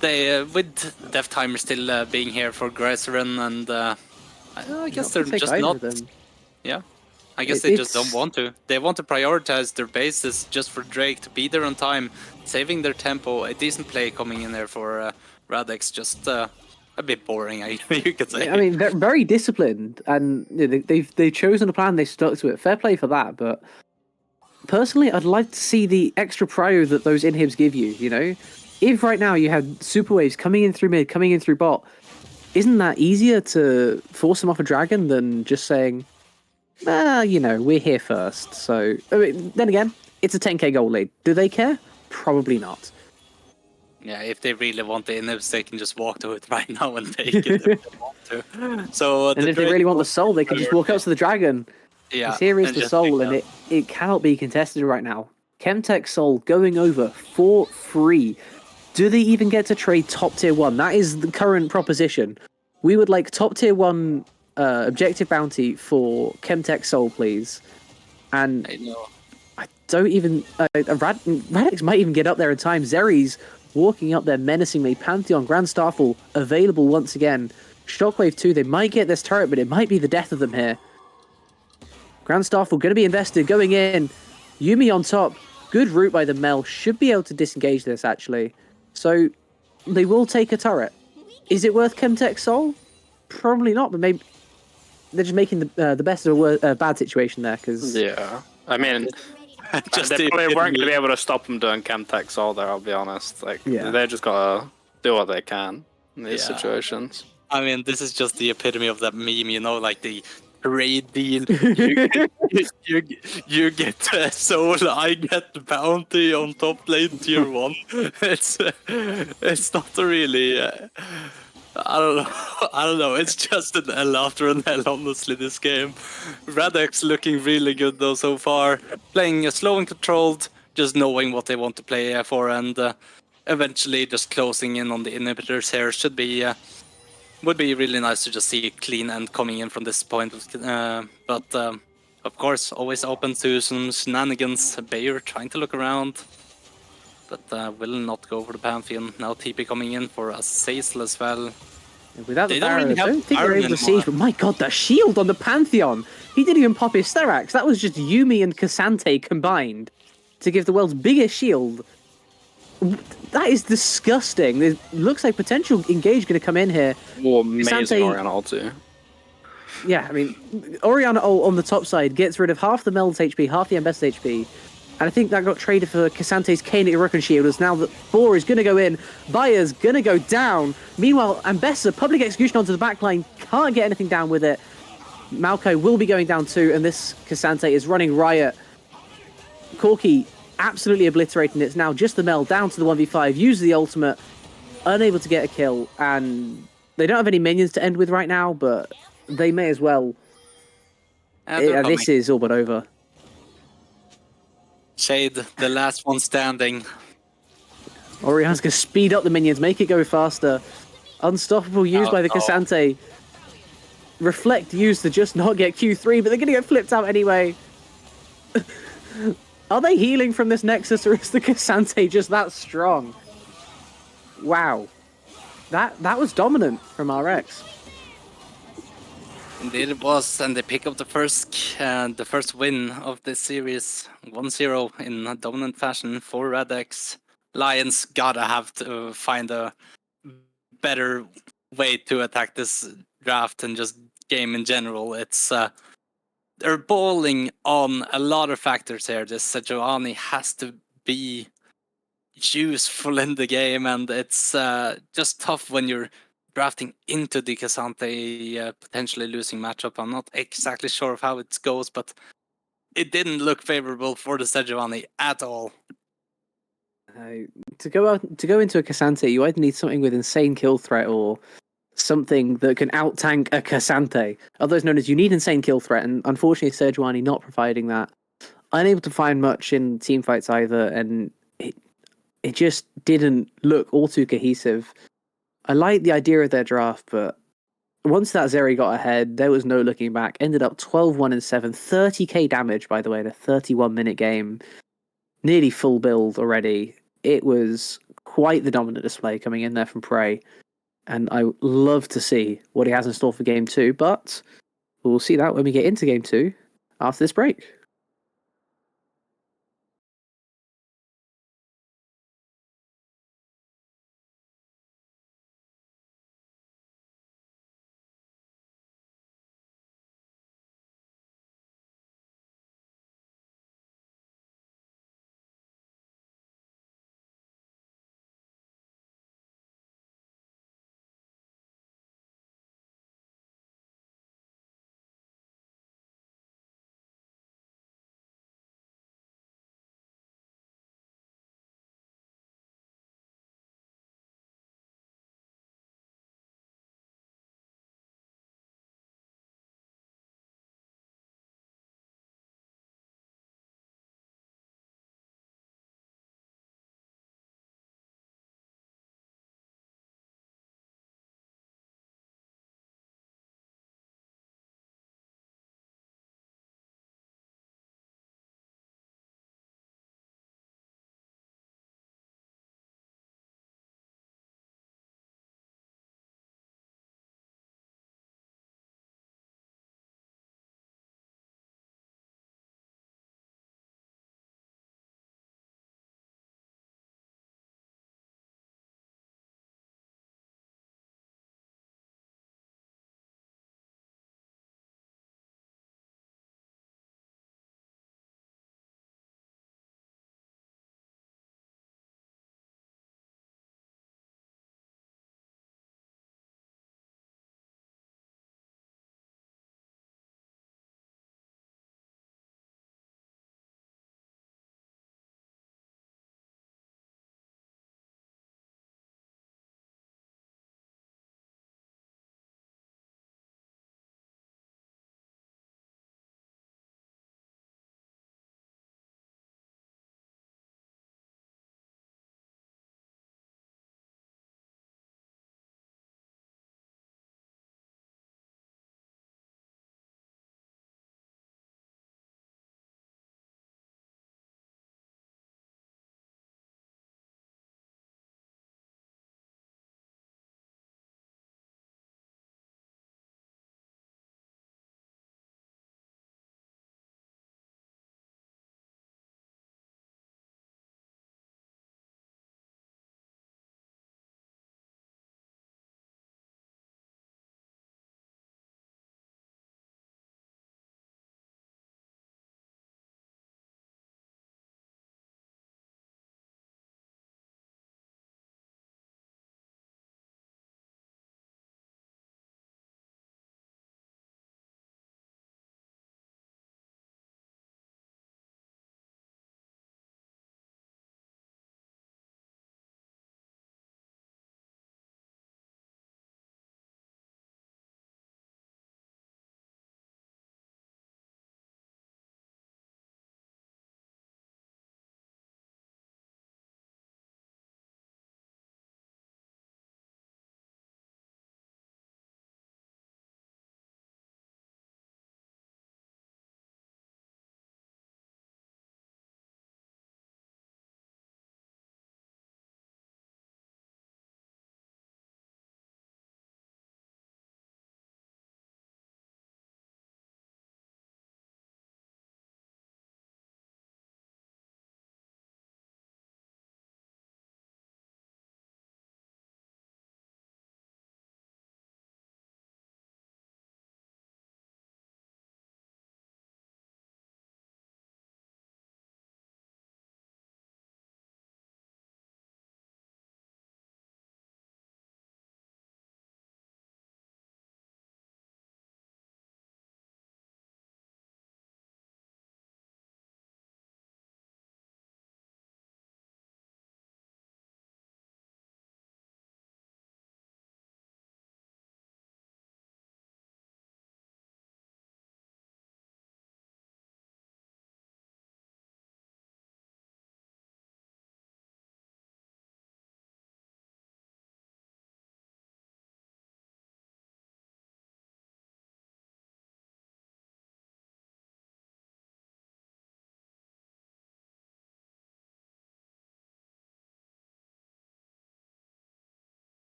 They, with Death Timer still being here for Glycerin, and I guess they're just not... Yeah, I guess they just don't want to. They want to prioritize their bases just for Drake to be there on time, saving their tempo. A decent play coming in there for RADX, just a bit boring, you could say. I mean, they're very disciplined, and they've chosen a plan, they stuck to it. Fair play for that, but personally, I'd like to see the extra prio that those inhibs give you, you know? if right now you had super waves coming in through mid, coming in through bot, isn't that easier to force them off a dragon than just saying, we're here first. So, I mean, then again, it's a 10k gold lead. Do they care? Probably not. Yeah, if they really want the inhibs, they can just walk to it right now and take it if they want to. So, and if they really want the soul, they can just walk up to the dragon. Yeah, here is the soul, and it cannot be contested right now. Chemtech soul going over for free. Do they even get to trade top tier 1? That is the current proposition. We would like top tier 1 objective bounty for Chemtech soul, please. And I don't even... RADX might even get up there in time. Zeri's walking up there menacingly. Pantheon, Grand Starfall available once again. Shockwave 2, they might get this turret, but it might be the death of them here. Grand Starfall going to be invested, going in. Yuumi on top. Good route by the Mel. Should be able to disengage this, actually. So, they will take a turret. Is it worth Chemtech Soul? Probably not, but maybe they're just making the best of a bad situation there. Cause yeah, I mean, they probably weren't going to be able to stop them doing Chemtech Soul there, I'll be honest. Like, they just got to do what they can in these situations. I mean, this is just the epitome of that meme, like the trade deal. You get the soul, I get the bounty on top lane tier 1. It's not really. I don't know. It's just an L after an L, honestly, this game. RADX looking really good though so far. Playing slow and controlled, just knowing what they want to play for, and eventually just closing in on the inhibitors here should be. Would be really nice to just see it clean and coming in from this point. But of course, always open to some shenanigans. Bayer trying to look around, but will not go for the Pantheon. Now TP coming in for a Saisel as well. Without the Baron, I don't think they're able to siege, but my god, the shield on the Pantheon! He didn't even pop his Sterak's. That was just Yuumi and Cassante combined to give the world's biggest shield. That is disgusting. It looks like potential engage going to come in here. Oh, amazing Orianna ult too. Yeah, I mean, Orianna ult on the top side gets rid of half the Meld's HP, half the Ambessa HP. And I think that got traded for Cassante's Kane Irukan shield, as now that 4 is going to go in. Bayer's going to go down. Meanwhile, Ambessa, public execution onto the backline, can't get anything down with it. Maokai will be going down too, and this Cassante is running riot. Corki absolutely obliterating it. It's now just the Mel down to the 1v5, use the ultimate, unable to get a kill, and they don't have any minions to end with right now, but they may as well. This is all but over. Shade, the last one standing. Orianna's going to speed up the minions, make it go faster. Unstoppable used by the Cassante. Reflect used to just not get Q3, but they're going to get flipped out anyway. Are they healing from this Nexus, or is the Cassante just that strong? Wow. That was dominant from RX. Indeed it was, and they pick up the first win of this series, 1-0 in a dominant fashion for RADX. Lions gotta have to find a better way to attack this draft and just game in general. It's they're balling on a lot of factors here. This Sejuani has to be useful in the game, and it's just tough when you're drafting into the Cassante potentially losing matchup. I'm not exactly sure of how it goes, but it didn't look favorable for the Sejuani at all. To go into a Cassante, you either need something with insane kill threat or something that can out-tank a Cassante. Otherwise known as you need insane kill threat, and unfortunately Sejuani not providing that. Unable to find much in team fights either, and it just didn't look all too cohesive. I like the idea of their draft, but once that Zeri got ahead, there was no looking back. Ended up 12-1-7, 30k damage, by the way, in a 31-minute game. Nearly full build already. It was quite the dominant display coming in there from Prey. And I love to see what he has in store for Game 2, but we'll see that when we get into Game 2 after this break.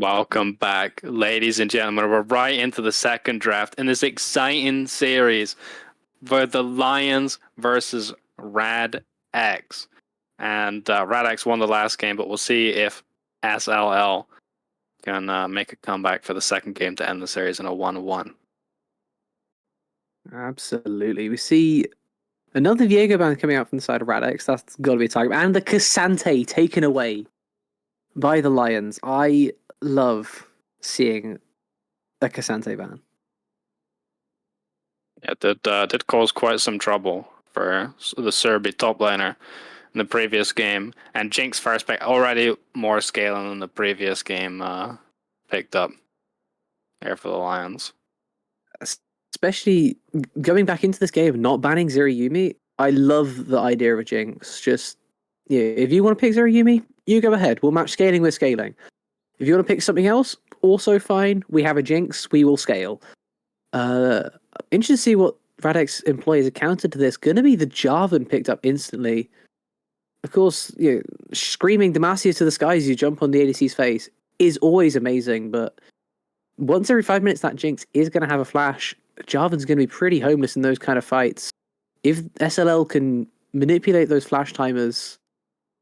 Welcome back, ladies and gentlemen. We're right into the second draft in this exciting series for the Lions versus RADX. And RADX won the last game, but we'll see if SLL can make a comeback for the second game to end the series in a 1-1. Absolutely. We see another Viego band coming out from the side of RADX. That's got to be a target. And the Cassante taken away by the Lions. I love seeing a Cassante ban. It did cause quite some trouble for the Sørby top laner in the previous game. And Jinx first pick already more scaling than the previous game picked up here for the Lions. Especially going back into this game, not banning Zerayumi. I love the idea of a Jinx. Just, yeah, if you want to pick Zerayumi, you go ahead. We'll match scaling with scaling. If you want to pick something else, also fine. We have a Jinx, we will scale. Interested to see what RADX employees are countered to this. Gonna be the Jarvan picked up instantly. Of course, you know, screaming Demacia to the skies, you jump on the ADC's face is always amazing, but once every 5 minutes that Jinx is going to have a flash, Jarvan's going to be pretty homeless in those kind of fights. If SLL can manipulate those flash timers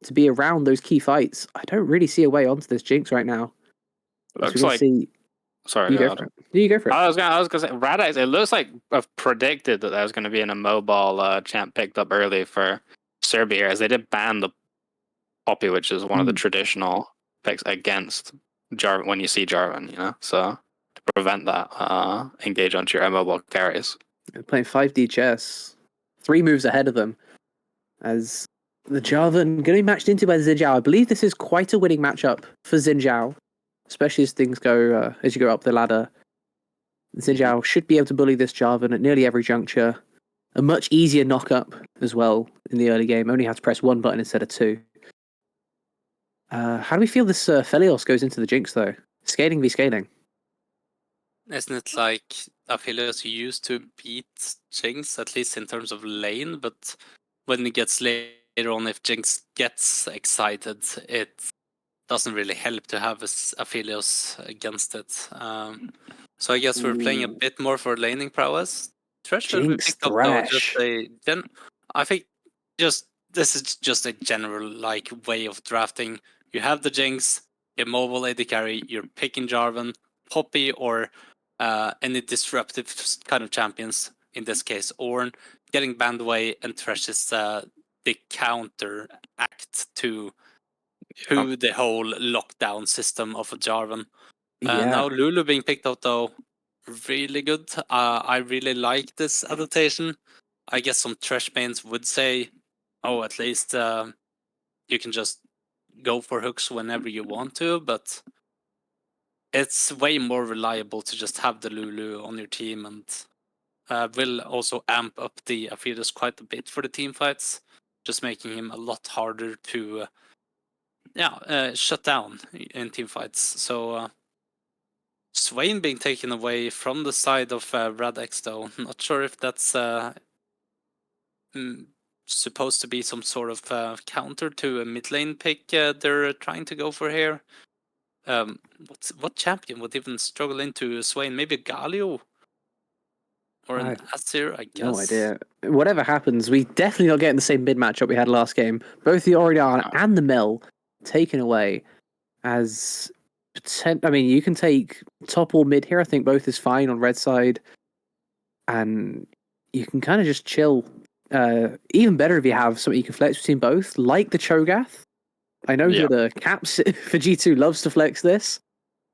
to be around those key fights, I don't really see a way onto this Jinx right now. Looks like... Sorry, you go for it. You go for it. I was gonna say RADX. It looks like I've predicted that there was going to be an immobile champ picked up early for Sørby here, as they did ban the Poppy, which is one of the traditional picks against Jarvan when you see Jarvan, you know. So to prevent that, engage onto your immobile carries. They're playing 5D chess, 3 moves ahead of them, as the Jarvan going to be matched into by Xin Zhao. I believe this is quite a winning matchup for Xin Zhao, especially as things go as you go up the ladder. Xin Zhao should be able to bully this Jarvan at nearly every juncture. A much easier knock-up as well in the early game. Only had to press 1 button instead of 2. How do we feel this Felios goes into the Jinx, though? Scaling v scaling. Isn't it like Aphelios used to beat Jinx, at least in terms of lane, but when it gets later on, if Jinx gets excited, it doesn't really help to have Aphelios against it. So I guess we're playing a bit more for laning prowess. Thresh will be picked up though. I think this is just a general like way of drafting. You have the Jinx, immobile AD carry, you're picking Jarvan, Poppy, or any disruptive kind of champions, in this case Ornn, getting banned away, and Thresh is the counter act to the whole lockdown system of a Jarvan. Now Lulu being picked up though, really good. I really like this adaptation. I guess some Thresh mains would say, oh, at least you can just go for hooks whenever you want to, but it's way more reliable to just have the Lulu on your team, and will also amp up the Aphelios quite a bit for the team fights, just making him a lot harder to shut down in team fights. So Swain being taken away from the side of RADX though. Not sure if that's supposed to be some sort of counter to a mid lane pick they're trying to go for here. What champion would even struggle into Swain? Maybe Galio or an Azir, I guess. No idea. Whatever happens, we definitely not getting the same mid matchup we had last game. Both the Orion and the Mel taken away as... I mean, you can take top or mid here. I think both is fine on red side. And you can kind of just chill. Even better if you have something you can flex between both, like the Cho'Gath. I know that Caps for G2 loves to flex this.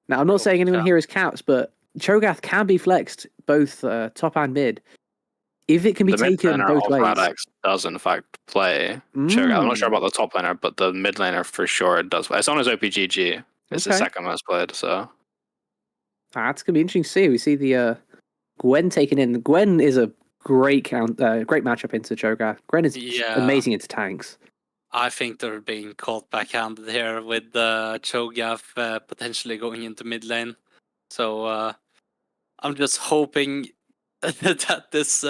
Now, I'm not saying anyone here is Caps, but Cho'Gath can be flexed both top and mid. If it can be taken both ways. RADX does in fact play Cho'Gath. I'm not sure about the top laner, but the mid laner for sure does. It's on his OPGG. It's the second most played, so that's gonna be interesting to see. We see the Gwen taken in. Gwen is a great matchup into Cho'Gath. Gwen is amazing into tanks. I think they're being caught backhanded here with Cho'Gath potentially going into mid lane. So I'm just hoping that this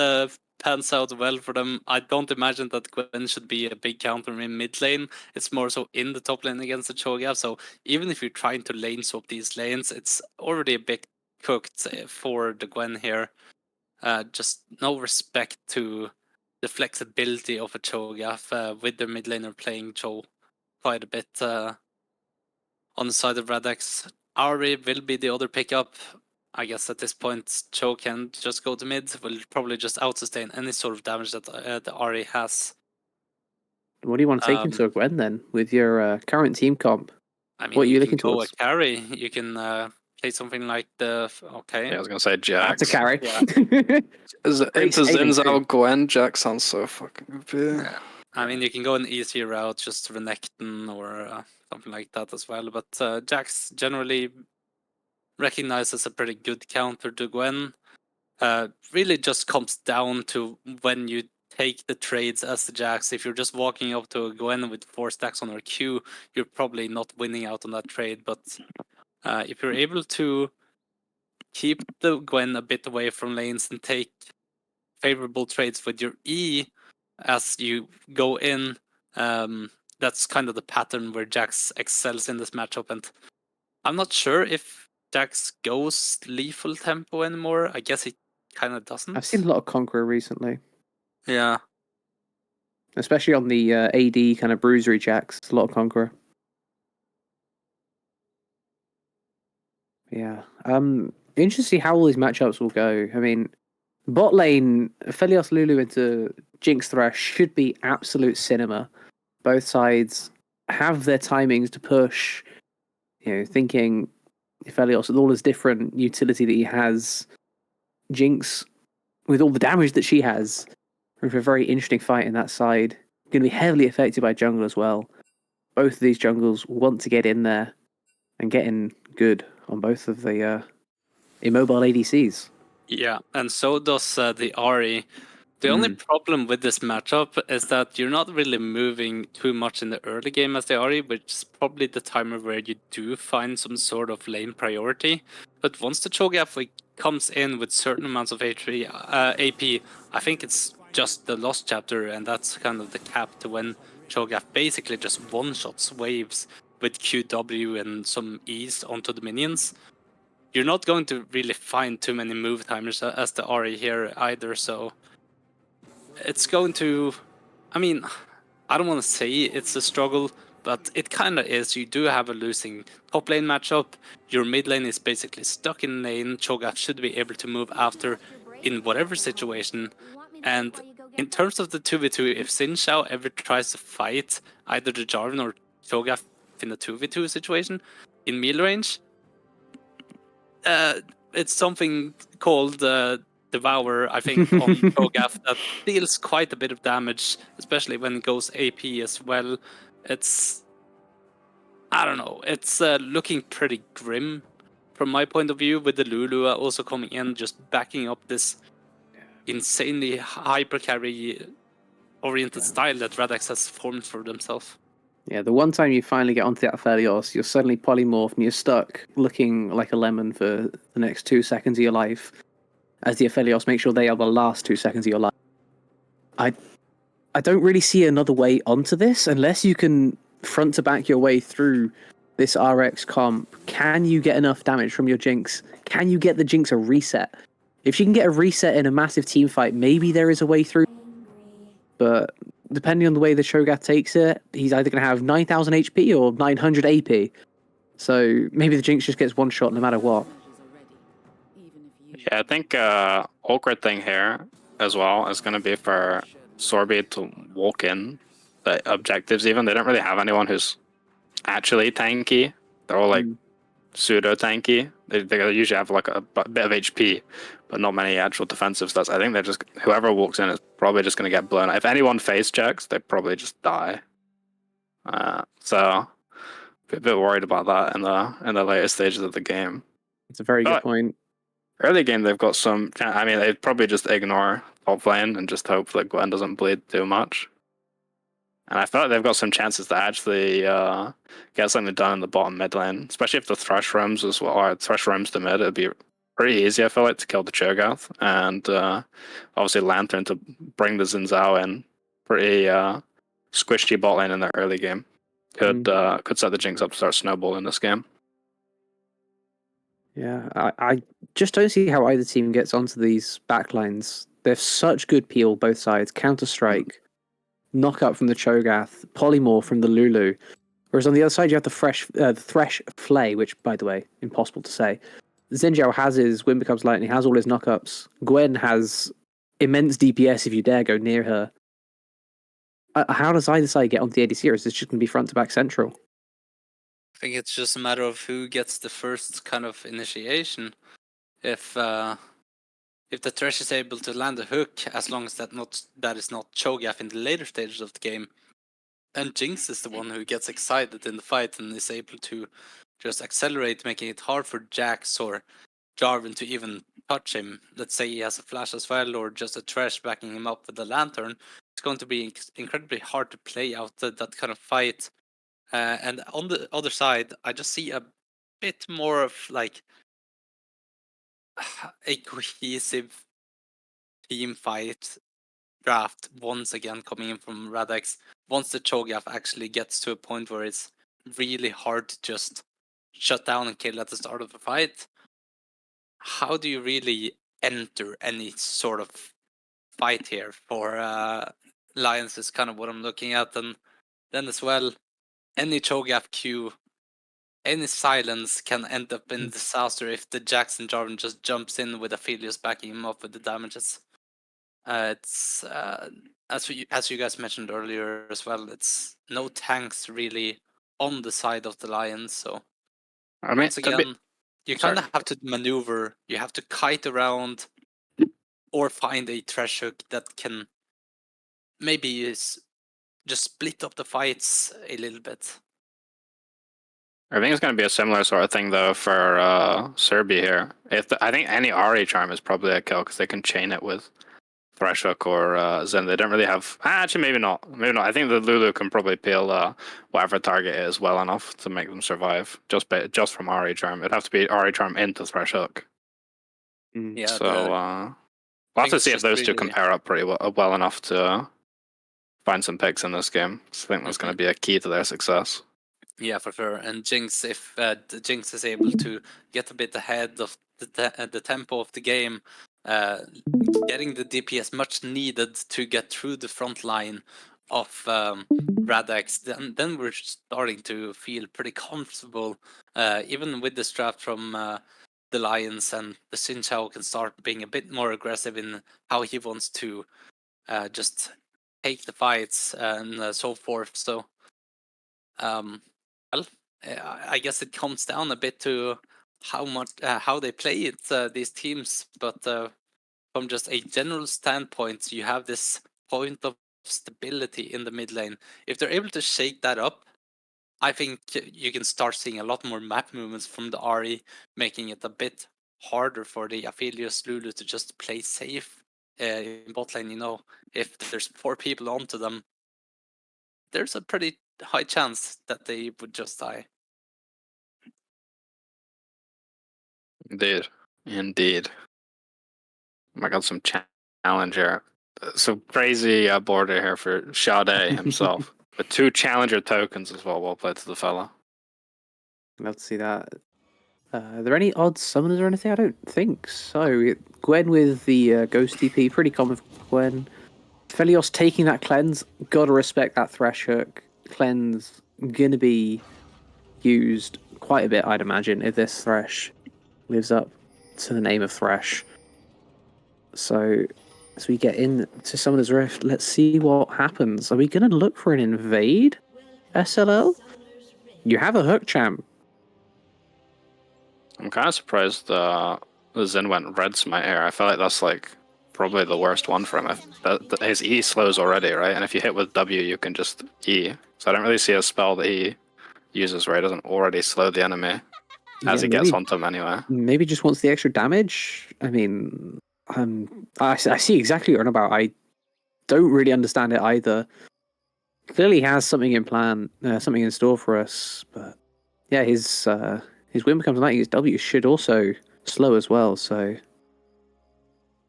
pans out well for them. I don't imagine that Gwen should be a big counter in mid lane. It's more so in the top lane against the Cho'Gath. So even if you're trying to lane swap these lanes, it's already a bit cooked for the Gwen here. Just no respect to the flexibility of a Cho'Gath with the mid laner playing Cho quite a bit on the side of RADX. Ari will be the other pickup. I guess at this point, Cho can just go to mid. Will probably just out-sustain any sort of damage that the Ari has. What do you want to take into a Gwen then, with your current team comp? I mean, what are you can looking go towards? a carry. You can play something like the... Okay. Yeah, I was going to say Jax. That's a carry. Yeah. Into Xin Zhao Gwen, Jax sounds so fucking OP. Yeah. I mean, you can go an easier route, just Renekton or something like that as well. But Jax generally recognized as a pretty good counter to Gwen. Really just comes down to when you take the trades as the Jax. If you're just walking up to a Gwen with 4 stacks on her Q, you're probably not winning out on that trade. But if you're able to keep the Gwen a bit away from lanes and take favorable trades with your E as you go in, that's kind of the pattern where Jax excels in this matchup. And I'm not sure if Jax goes lethal tempo anymore. I guess he kind of doesn't. I've seen a lot of Conqueror recently. Yeah. Especially on the AD kind of bruisery Jax. A lot of Conqueror. Yeah. Interesting to see how all these matchups will go. I mean, bot lane, Aphelios Lulu into Jinx Thresh should be absolute cinema. Both sides have their timings to push. You know, thinking Aphelios with all his different utility that he has, Jinx with all the damage that she has, with a very interesting fight in that side. Going to be heavily affected by jungle as well. Both of these jungles want to get in there and get in good on both of the immobile ADCs. Yeah, and so does the Ahri. The only problem with this matchup is that you're not really moving too much in the early game as the Ahri, which is probably the time where you do find some sort of lane priority. But once the Cho'Gath comes in with certain amounts of AP, I think it's just the Lost Chapter, and that's kind of the cap to when Cho'Gath basically just one-shots waves with QW and some ease onto the minions. You're not going to really find too many move timers as the Ahri here either, so it's going to... I mean, I don't want to say it's a struggle, but it kind of is. You do have a losing top lane matchup. Your mid lane is basically stuck in lane. Cho'Gath should be able to move after in whatever situation. And in terms of the 2v2, if Xin Zhao ever tries to fight either the Jarvan or Cho'Gath in a 2v2 situation in melee range, it's something called Devour, I think, on Cho'Gath that deals quite a bit of damage, especially when it goes AP as well. It's... I don't know. It's looking pretty grim from my point of view, with the Lulu also coming in, just backing up this insanely hyper carry oriented style that RADX has formed for themselves. Yeah, the one time you finally get onto that Aphelios, you're suddenly polymorphed and you're stuck looking like a lemon for the next 2 seconds of your life, as the Aphelios make sure they are the last 2 seconds of your life. I don't really see another way onto this unless you can front to back your way through this RX comp. Can you get enough damage from your Jinx? Can you get the Jinx a reset? If she can get a reset in a massive team fight, maybe there is a way through. But depending on the way the Cho'Gath takes it, he's either going to have 9,000 HP or 900 AP. So maybe the Jinx just gets one shot no matter what. Yeah, I think awkward thing here as well is going to be for Sørby to walk in the objectives even. They don't really have anyone who's actually tanky. They're all like pseudo tanky. They usually have like a bit of HP, but not many actual defensive stats. I think they're just, whoever walks in is probably just going to get blown. If anyone face checks, they probably just die. So a bit worried about that in the later stages of the game. It's a very good point. Early game, they've got some... I mean, they'd probably just ignore top lane and just hope that Gwen doesn't bleed too much. And I feel like they've got some chances to actually get something done in the bottom mid lane, especially if the Thresh roams as well, or Thresh roams the mid. It'd be pretty easy, I feel like, to kill the Cho'Gath, and obviously Lantern to bring the Xin Zhao in. Pretty squishy bot lane in the early game. Could set the Jinx up to start snowballing this game. Yeah, I just don't see how either team gets onto these backlines. They're such good peel, both sides. Counter-Strike, knock up from the Cho'Gath, Polymorph from the Lulu. Whereas on the other side, you have the Thresh Flay, which, by the way, impossible to say. Xin Zhao has his Wind Becomes Lightning, has all his knockups. Gwen has immense DPS if you dare go near her. How does either side get onto the ADC, or is this just going to be front to back central? I think it's just a matter of who gets the first kind of initiation. If the Thresh is able to land a hook, as long as that is not Cho'Gath in the later stages of the game, and Jinx is the one who gets excited in the fight and is able to just accelerate, making it hard for Jax or Jarvan to even touch him. Let's say he has a flash as well, or just a Thresh backing him up with the Lantern. It's going to be incredibly hard to play out that kind of fight. And on the other side, I just see a bit more of like a cohesive team fight draft once again coming in from RADX. Once the Cho'Gath actually gets to a point where it's really hard to just shut down and kill at the start of a fight, how do you really enter any sort of fight here for Lions is kind of what I'm looking at. And then as well, any Cho'Gath Q, any silence can end up in disaster if the Jackson Jarvan just jumps in with Aphelios backing him up with the damages. It's as you guys mentioned earlier as well, it's no tanks really on the side of the Lions. So once again, you kind of have to maneuver. You have to kite around or find a Thresh hook that can maybe just split up the fights a little bit. I think it's going to be a similar sort of thing though for Sørby here. I think any Ahri charm is probably a kill because they can chain it with Thresh Hook or Zen. They don't really have. Actually, maybe not. Maybe not. I think the Lulu can probably peel whatever target is well enough to make them survive just from Ahri charm. It'd have to be Ahri charm into Thresh Hook. Yeah. So we'll have to see if those two compare up pretty well enough to find some picks in this game. So I think that's going to be a key to their success. Yeah, for sure. And Jinx, if the Jinx is able to get a bit ahead of the tempo of the game, getting the DPS much needed to get through the front line of RADX, then we're starting to feel pretty comfortable, even with this draft from the Lions, and the Xin Zhao can start being a bit more aggressive in how he wants to just take the fights and so forth. So well, I guess it comes down a bit to how they play it, these teams. But from just a general standpoint, you have this point of stability in the mid lane. If they're able to shake that up, I think you can start seeing a lot more map movements from the RE, making it a bit harder for the Aphelios Lulu to just play safe in bot lane. You know, if there's 4 people onto them, there's a pretty high chance that they would just die. Indeed. I got some challenger. Some crazy border here for Sade himself. With 2 challenger tokens as well. Well played to the fella. Love to see that. Are there any odd summoners or anything? I don't think so. Gwen with the Ghost TP, pretty common for Gwen. Felios taking that cleanse, gotta respect that Thresh hook. Cleanse gonna be used quite a bit, I'd imagine, if this Thresh lives up to the name of Thresh. So as we get into Summoner's Rift, let's see what happens. Are we gonna look for an invade SLL? You have a hook champ. I'm kind of surprised the Zen went red smite here. I feel like that's like probably the worst one for him. His E slows already, right? And if you hit with W, you can just E. So I don't really see a spell that he uses where he doesn't already slow the enemy as he gets onto him anyway. Maybe just wants the extra damage. I mean, I see exactly what you're on about. I don't really understand it either. Clearly has something in plan, something in store for us. But yeah, his Wind Becomes Lightning, his W should also slow as well, so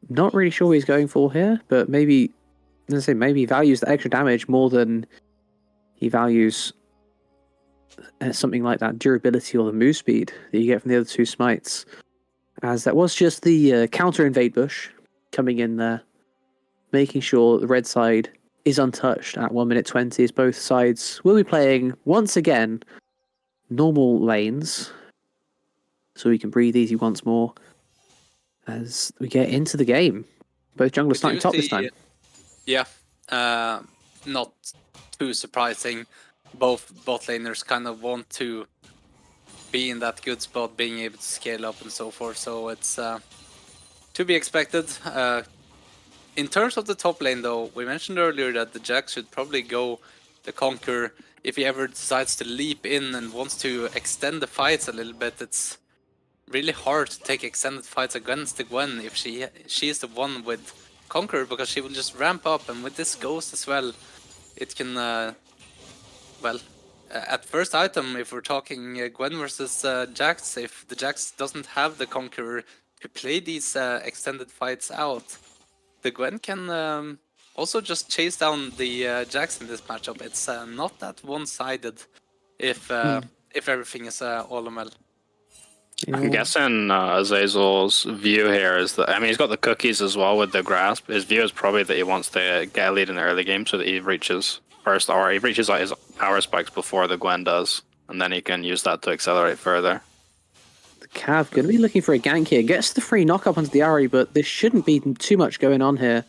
not really sure what he's going for here, but maybe, let's say, maybe he values the extra damage more than he values something like that durability or the move speed that you get from the other two smites, as that was just the counter invade bush coming in there, making sure the red side is untouched at 1 minute 20, as both sides will be playing once again normal lanes, so we can breathe easy once more as we get into the game. Both junglers starting top this time. Yeah, not too surprising. Both laners kind of want to be in that good spot, being able to scale up and so forth, so it's to be expected. In terms of the top lane though, we mentioned earlier that the Jax should probably go the Conqueror if he ever decides to leap in and wants to extend the fights a little bit. It's really hard to take extended fights against the Gwen if she is the one with Conqueror, because she will just ramp up, and with this Ghost as well, it can, well, at first item, if we're talking Gwen versus Jax, if the Jax doesn't have the Conqueror to play these extended fights out, the Gwen can also just chase down the Jax in this matchup. It's not that one-sided if everything is all well. I'm guessing Azazel's view here is that, I mean, he's got the cookies as well with the grasp. His view is probably that he wants to get a lead in the early game so that he reaches first, or he reaches like his power spikes before the Gwen does, and then he can use that to accelerate further. The Cav going to be looking for a gank here. Gets the free knock up onto the Ahri, but there shouldn't be too much going on here.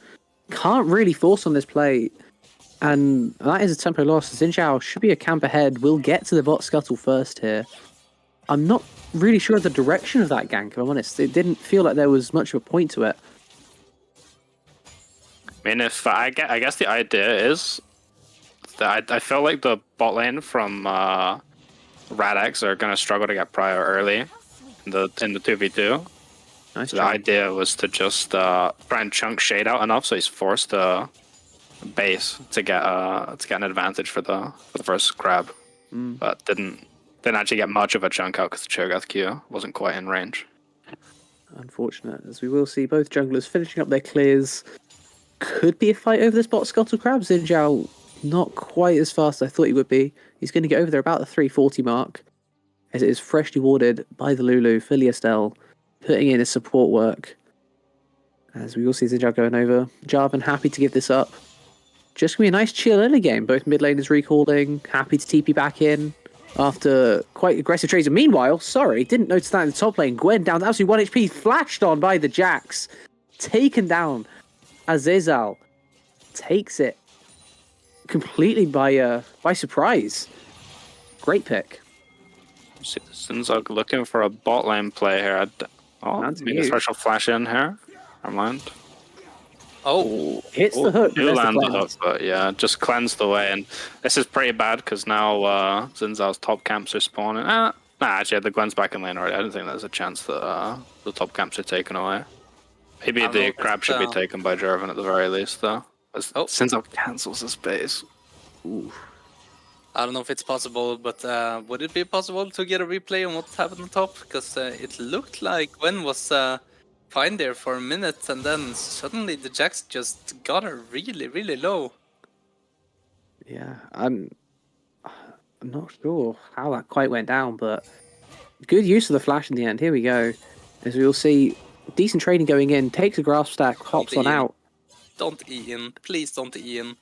Can't really force on this play, and that is a tempo loss. Xin Zhao should be a camp ahead. We'll get to the bot scuttle first here. I'm not really sure of the direction of that gank, if I'm honest. It didn't feel like there was much of a point to it. I mean, if I guess the idea is that I feel like the bot lane from RADX are going to struggle to get prio early in the 2v2. Nice so the idea was to just try and chunk Shade out enough so he's forced to base to get an advantage for the first grab, but didn't actually get much of a chunk out because the Cho'Gath Q wasn't quite in range. Unfortunate, as we will see both junglers finishing up their clears. Could be a fight over this bot scuttle crab. Xin Zhao not quite as fast as I thought he would be. He's going to get over there about the 340 mark, as it is freshly warded by the Lulu, Philly Estelle, putting in his support work. As we will see Xin Zhao going over. Jarvan happy to give this up. Just going to be a nice chill early game. Both mid laners recalling, happy to TP back in after quite aggressive trades. And meanwhile, sorry, didn't notice that in the top lane. Gwen down to absolutely 1 HP, flashed on by the Jax. Taken down. Azazel takes it completely by surprise. Great pick. Citizens are looking for a bot lane play here. Maybe a special flash in here. Never mind. Oh, hits the hook. Do land the hook, but yeah, just cleansed the way. And this is pretty bad because now Xin Zhao's top camps are spawning. Actually, the Gwen's back in lane already. I don't think there's a chance that the top camps are taken away. Maybe the crab should be taken by Jarvan at the very least, though. Xin Zhao cancels his base. Ooh. I don't know if it's possible, but would it be possible to get a replay on what happened on top? Because it looked like Gwen was fine there for a minute, and then suddenly the Jax just got her really, really low. Yeah, I'm not sure how that quite went down, but good use of the flash in the end. Here we go. As we will see, decent trading going in, takes a grasp stack, hops on out. Don't E in. Please don't E in.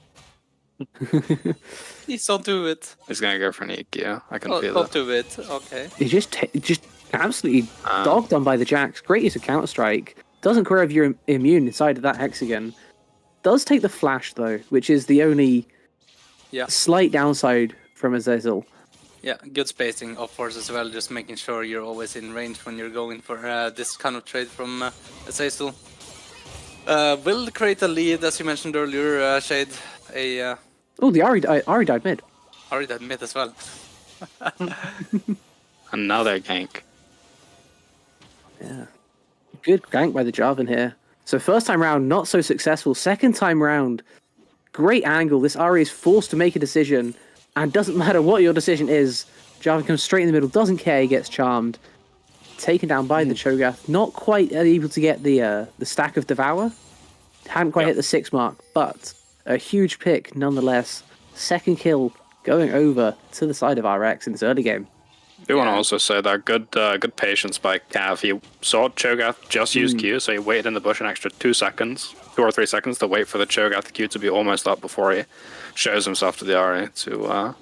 Please don't do it. He's gonna go for an EQ. I can feel it. Don't do it. Okay. He just absolutely dogged on by the Jax. Great use of Counter Strike. Doesn't curve your immune inside of that hexagon. Does take the flash though, which is the only slight downside from Azazel. Yeah, good spacing of course as well. Just making sure you're always in range when you're going for this kind of trade from Azazel. Will create a lead, as you mentioned earlier, Shade. The Ahri died mid. Ahri died mid as well. Another gank. Yeah. Good gank by the Jarvan here. So first time round, not so successful. Second time round, great angle. This Ahri is forced to make a decision, and doesn't matter what your decision is. Jarvan comes straight in the middle, doesn't care, he gets charmed. taken down by the Cho'Gath. Not quite able to get the stack of Devour. Hadn't quite hit the 6 mark, but a huge pick nonetheless. Second kill going over to the side of RX in this early game. I do want to also say that good patience by Cav. He saw Cho'Gath just use Q, so he waited in the bush an extra 2 seconds, 2 or 3 seconds to wait for the Cho'Gath Q to be almost up before he shows himself to the RA to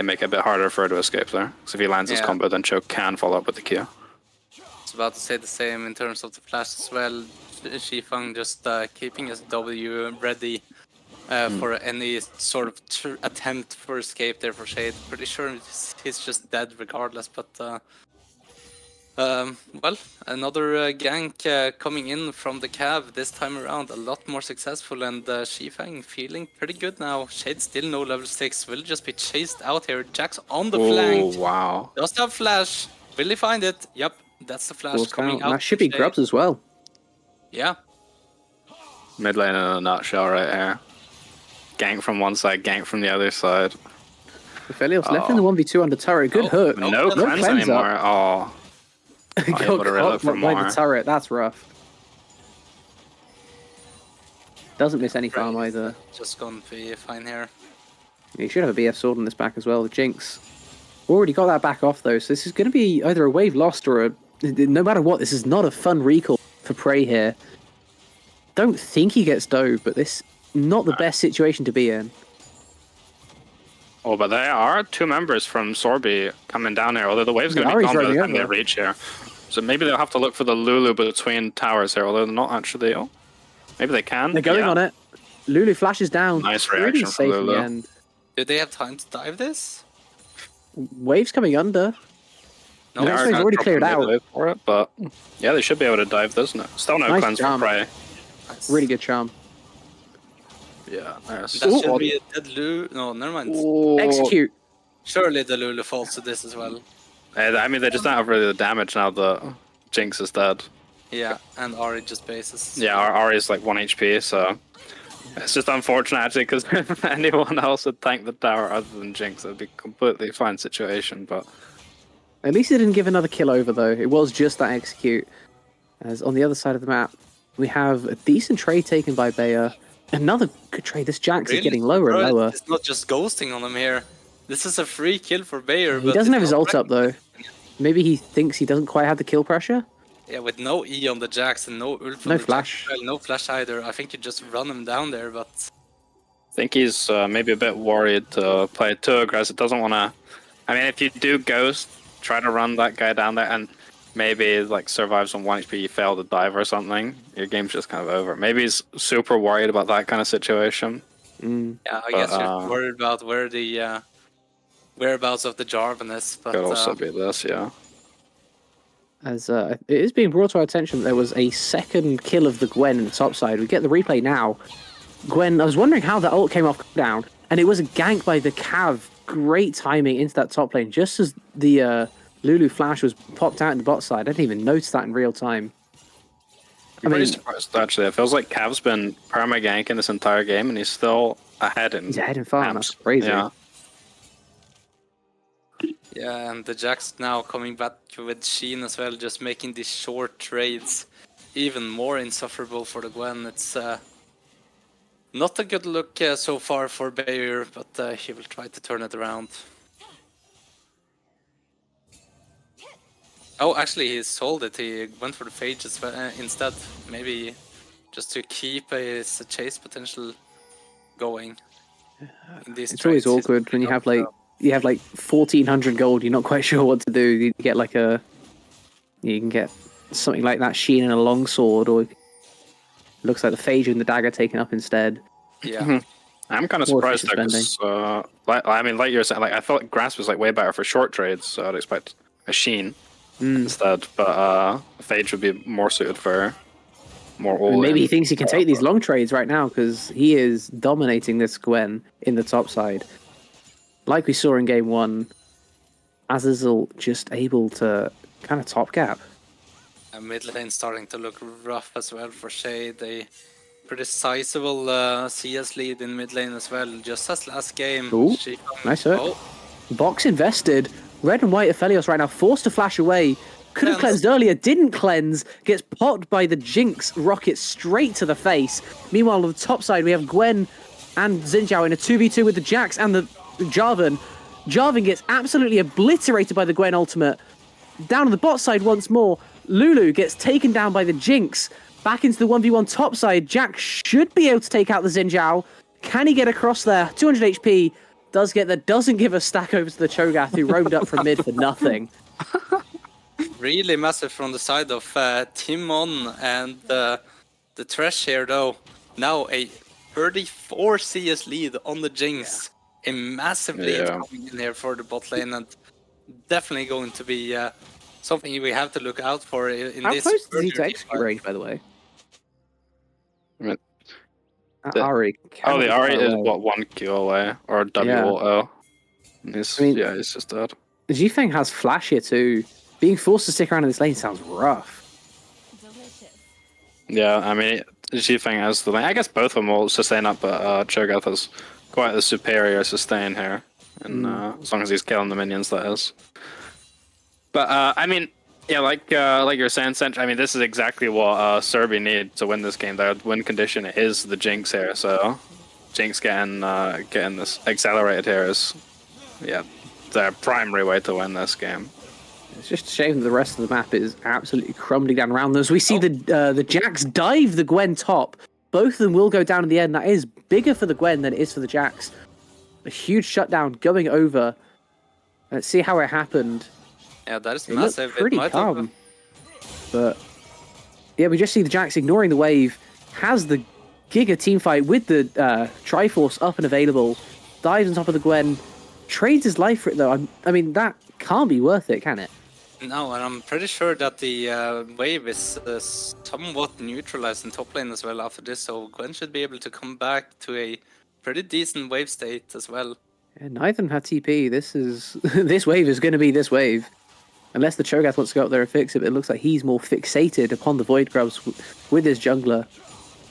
make it a bit harder for her to escape there. So if he lands his combo, then Cho can follow up with the Q. I was about to say the same in terms of the flash as well. Shifang just keeping his W ready for any sort of attempt for escape there for Shade. Pretty sure he's just dead regardless, but well, another gank coming in from the Cav this time around, a lot more successful, and Shifang feeling pretty good now. Shade still no level 6, will just be chased out here. Jax on the flank. Wow. Does have flash. Will he find it? Yep, that's the flash coming out. That should be Grubs as well. Yeah. Mid lane in a nutshell right here. Gank from one side, gank from the other side. Aphelios left in the 1v2 under turret. Good hook. No cleanse anymore. Got caught by the turret. That's rough. Doesn't miss any farm either. Just gonna be fine here. He should have a BF sword on this back as well. The Jinx already got that back off though, so this is going to be either a wave lost or a... No matter what, this is not a fun recall for Prey here. Don't think he gets dove, but this not the best situation to be in. Oh, but there are 2 members from Sørby coming down here, although the wave's going to be gone by the time they reach here. So maybe they'll have to look for the Lulu between towers here, although they're not actually... Oh, maybe they can. They're going on it. Lulu flashes down. Nice reaction from Lulu. In the end. Do they have time to dive this? Wave's coming under. No, it's already cleared out. For it, but yeah, they should be able to dive this. Still no cleanse for Prey. Nice. Really good charm. Yeah, nice. That should be a dead Lulu. No, never mind. Execute. Surely the Lulu falls to this as well. I mean, they just don't have really the damage now that Jinx is dead. Yeah, and Ahri just bases. Yeah, Ahri is like 1 HP, so it's just unfortunate actually, because if anyone else would tank the tower other than Jinx, it would be a completely fine situation, but... At least it didn't give another kill over though. It was just that execute. As on the other side of the map, we have a decent trade taken by Bayer. Another good trade. This Jax is getting lower and lower. It's not just ghosting on him here. This is a free kill for Bayer. He doesn't have his ult up though. Maybe he thinks he doesn't quite have the kill pressure. Yeah, with no E on the Jax and no ult from no the flash. Jax, no flash either. I think you just run him down there, but... I think he's maybe a bit worried to play too aggressive. Doesn't want to... I mean, if you do ghost, try to run that guy down there and maybe like survives on 1 HP, you fail to dive or something, your game's just kind of over. Maybe he's super worried about that kind of situation. Yeah, I guess you're worried about where the whereabouts of the Jarvan is. But, could also be this, yeah. As it is being brought to our attention that there was a second kill of the Gwen in the top side. We get the replay now. Gwen, I was wondering how that ult came off down, and it was a gank by the Cav. Great timing into that top lane, just as the Lulu flash was popped out in the bot side. I didn't even notice that in real time. I'm pretty surprised, actually. It feels like Cav's been perma-ganking this entire game, and he's still ahead in... He's ahead in farm, that's crazy. Yeah. Yeah, and the Jax now coming back with Sheen as well, just making these short trades even more insufferable for the Gwen. It's not a good look so far for Bayer, but he will try to turn it around. Oh, actually, he sold it. He went for the Phage instead. Maybe just to keep his chase potential going. In these it's always awkward when you have like 1,400 gold. You're not quite sure what to do. You get like you can get something like that Sheen and a longsword, or it looks like the Phage and the dagger taken up instead. Yeah. I'm kind of surprised because, I mean, like you're saying, like I thought Grasp was like way better for short trades, so I'd expect a Sheen instead. But Phage would be more suited for more all. Maybe he thinks he can take these long trades right now because he is dominating this Gwen in the top side. Like we saw in game 1, Azazel just able to kind of top gap. Mid lane starting to look rough as well for Shade. A pretty sizable CS lead in mid lane as well, just as last game. Ooh, nice hit. Box invested. Red and white Aphelios right now forced to flash away. could have cleansed earlier, didn't cleanse, gets popped by the Jinx rocket straight to the face. Meanwhile, on the top side, we have Gwen and Xin Zhao in a 2v2 with the Jax and the Jarvan. Jarvan gets absolutely obliterated by the Gwen ultimate. Down on the bot side once more, Lulu gets taken down by the Jinx. Back into the 1v1 top side, Jack should be able to take out the Xin Zhao. Can he get across there? 200 HP. Does get that, doesn't give a stack over to the Cho'Gath, who roamed up from mid for nothing. Really massive from the side of Timon and the Thresh here, though. Now a 34 CS lead on the Jinx. A massive lead coming in here for the bot lane, and definitely going to be something we have to look out for in How this. How close is he to execute range, by the way? I mean, Ahri. The Ahri is what, 1 Q away, or WO. He's just dead. Zhifeng has flash here too. Being forced to stick around in this lane sounds rough. Yeah, I mean, Zhifeng has the lane. I guess both of them will sustain up, but Cho'Gath has quite a superior sustain here, and as long as he's killing the minions, that is. But I mean, yeah, like you're saying, Sench, I mean, this is exactly what Sørby need to win this game. Their win condition is the Jinx here, so Jinx getting this accelerated here is, their primary way to win this game. It's just a shame that the rest of the map is absolutely crumbling down around them. As we see the Jax dive the Gwen top. Both of them will go down in the end. That is bigger for the Gwen than it is for the Jax. A huge shutdown going over. Let's see how it happened. Yeah, that is it massive. Pretty calm. But yeah, we just see the Jax ignoring the wave. Has the Giga teamfight with the Triforce up and available. Dives on top of the Gwen. Trades his life for it though. I mean, that can't be worth it, can it? No, and I'm pretty sure that the wave is somewhat neutralized in top lane as well after this, so Gwen should be able to come back to a pretty decent wave state as well. Yeah, neither of them have TP. This wave is going to be this wave. Unless the Cho'Gath wants to go up there and fix it, but it looks like he's more fixated upon the Void Grubs with his jungler.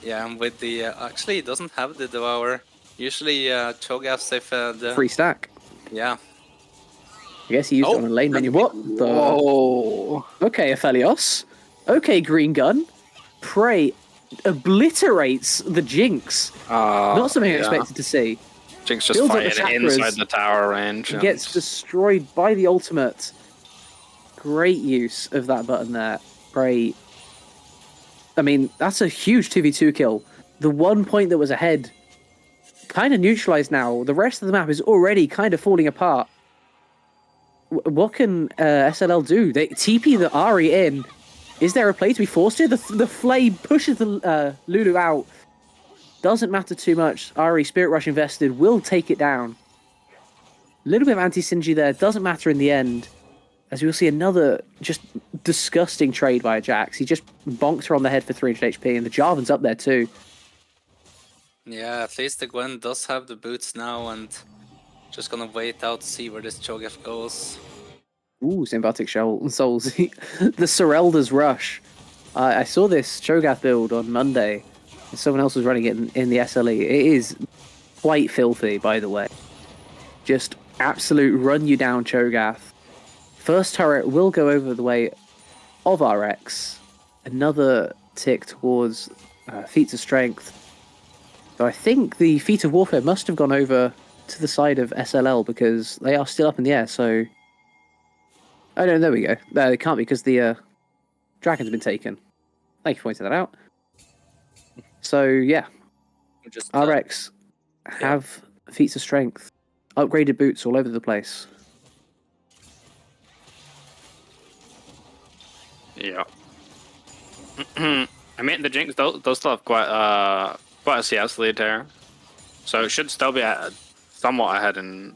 Yeah, and with the... actually, he doesn't have the Devour. Usually, Cho'Gath save the... Free stack. Yeah. I guess he used it on a lane menu. What? Whoa. Okay, Aphelios. Okay, Green Gun. Prey obliterates the Jinx. Not something I expected to see. Jinx just fighting inside the tower range. And gets destroyed by the ultimate. Great use of that button there. Prey. I mean, that's a huge 2v2 kill. The 1 point that was ahead kind of neutralized now. The rest of the map is already kind of falling apart. What can SLL do? They TP the Ahri in. Is there a play to be forced here? The Flame pushes the Lulu out. Doesn't matter too much. Ahri, Spirit Rush invested, will take it down. A little bit of anti-synergy there. Doesn't matter in the end. As we'll see another just disgusting trade by Jax. He just bonked her on the head for 300 HP, and the Jarvan's up there too. Yeah, at least the Gwen does have the boots now, and just gonna wait out to see where this Cho'Gath goes. Ooh, Symbiotic Souls. The Sorelda's Rush. I saw this Cho'Gath build on Monday. Someone else was running it in the SLE. It is quite filthy, by the way. Just absolute run you down Cho'Gath. First turret will go over the way of RX. Another tick towards Feats of Strength. So I think the Feat of Warfare must have gone over to the side of SLL because they are still up in the air, so... Oh no, there we go. No, it can't be because the Dragon's been taken. Thank you for pointing that out. So, yeah. Just, RX have Feats of Strength. Upgraded boots all over the place. Yeah. I mean, the Jinx does still have quite a CS lead here. So it should still be somewhat ahead in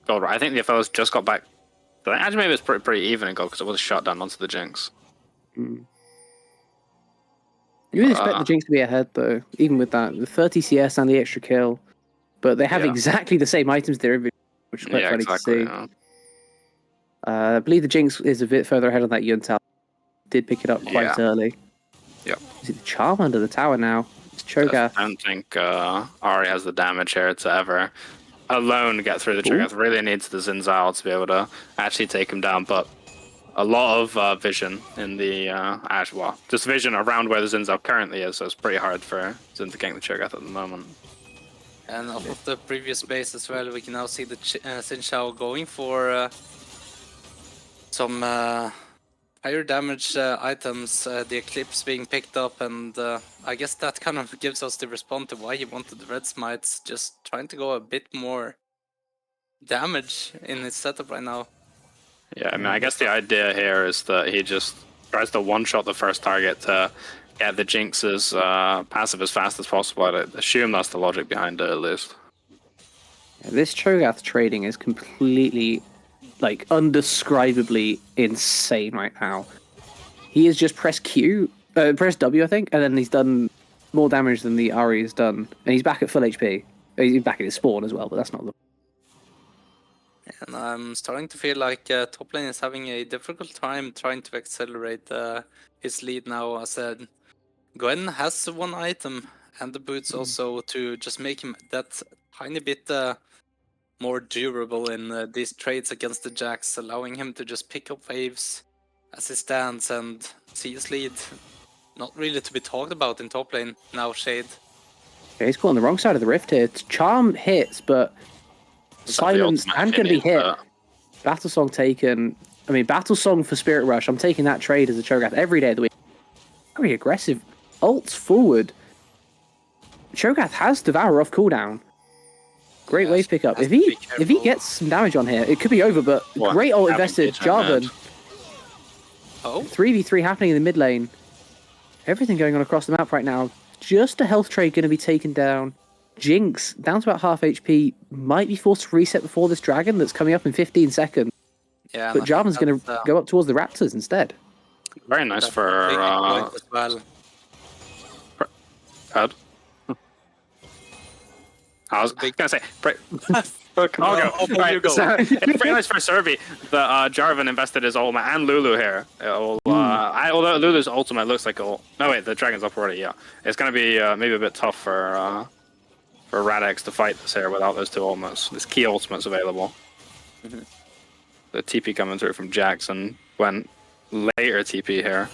gold. I think the fellas just got back. Actually, maybe it's pretty even in gold because it was shot down onto the Jinx. You would expect the Jinx to be ahead, though, even with that. The 30 CS and the extra kill. But they have exactly the same items there, which is quite funny to see. Yeah. I believe the Jinx is a bit further ahead on that Yuntal. Did pick it up quite early. Yep. Is it the Charm under the tower now? It's Cho'Gath. I don't think Ahri has the damage here to ever alone get through the Cho'Gath. Really needs the Xin Zhao to be able to actually take him down, but a lot of vision in the well, just vision around where the Zinzao currently is, so it's pretty hard for Zin to gank the Cho'Gath at the moment. And off of the previous base as well, we can now see the Xin Zhao going for some higher damage items, the Eclipse being picked up, and I guess that kind of gives us the response to why he wanted the Red Smites, just trying to go a bit more damage in his setup right now. Yeah, I mean, I guess the idea here is that he just tries to one-shot the first target to get the Jinx's passive as fast as possible. I assume that's the logic behind it, at least. Yeah, this Cho'Gath trading is completely, like, undescribably insane right now. He has just pressed pressed W, I think, and then he's done more damage than the Ahri has done. And he's back at full HP. He's back at his spawn as well, but that's not the... And I'm starting to feel like top lane is having a difficult time trying to accelerate his lead now. As said, Gwen has one item and the boots also to just make him that tiny bit more durable in these trades against the Jax, allowing him to just pick up waves as he stands and see his lead. Not really to be talked about in top lane now, Shade. Yeah, he's caught on the wrong side of the rift here. Charm hits, but silence and going to be hit. Battle Song taken. I mean, Battle Song for Spirit Rush. I'm taking that trade as a Cho'Gath every day of the week. Very aggressive. Ults forward. Cho'Gath has Devour off cooldown. Great wave pickup. If he gets some damage on here, it could be over, but great ult invested. Jarvan. 3v3 happening in the mid lane. Everything going on across the map right now. Just a health trade going to be taken down. Jinx, down to about half HP, might be forced to reset before this dragon that's coming up in 15 seconds. Yeah, but Jarvan's going to go up towards the Raptors instead. Very nice for... as well. I was going to say... Right, so it's very nice for Sørby that Jarvan invested his ultimate and Lulu here. Although Lulu's ultimate looks like no wait, the dragon's up already. Yeah, it's going to be maybe a bit tough for RADX to fight this here without those two ultimates. There's key ultimates available. The TP coming through from Jax and when later TP here.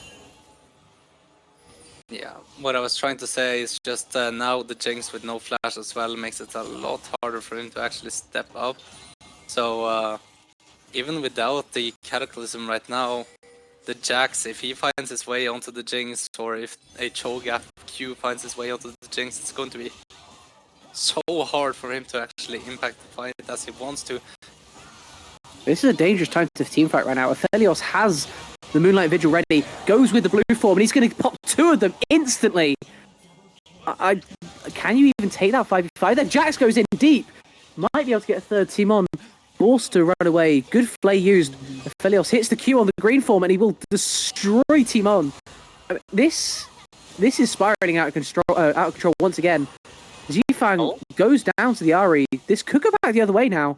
Yeah, what I was trying to say is just now the Jinx with no flash as well makes it a lot harder for him to actually step up. So even without the Cataclysm right now, the Jax, if he finds his way onto the Jinx, or if a Cho'Gath Q finds his way onto the Jinx, it's going to be so hard for him to actually impact the fight as he wants to. This is a dangerous time to teamfight right now. Aphelios has the Moonlight Vigil ready, goes with the blue form, and he's going to pop two of them instantly. Can you even take that 5v5? Then Jax goes in deep. Might be able to get a third team on. Forced to run away. Good flay used. Aphelios hits the Q on the green form, and he will destroy Team On. This is spiraling out of control once again. Zhifang goes down to the Ahri. This could go back the other way now.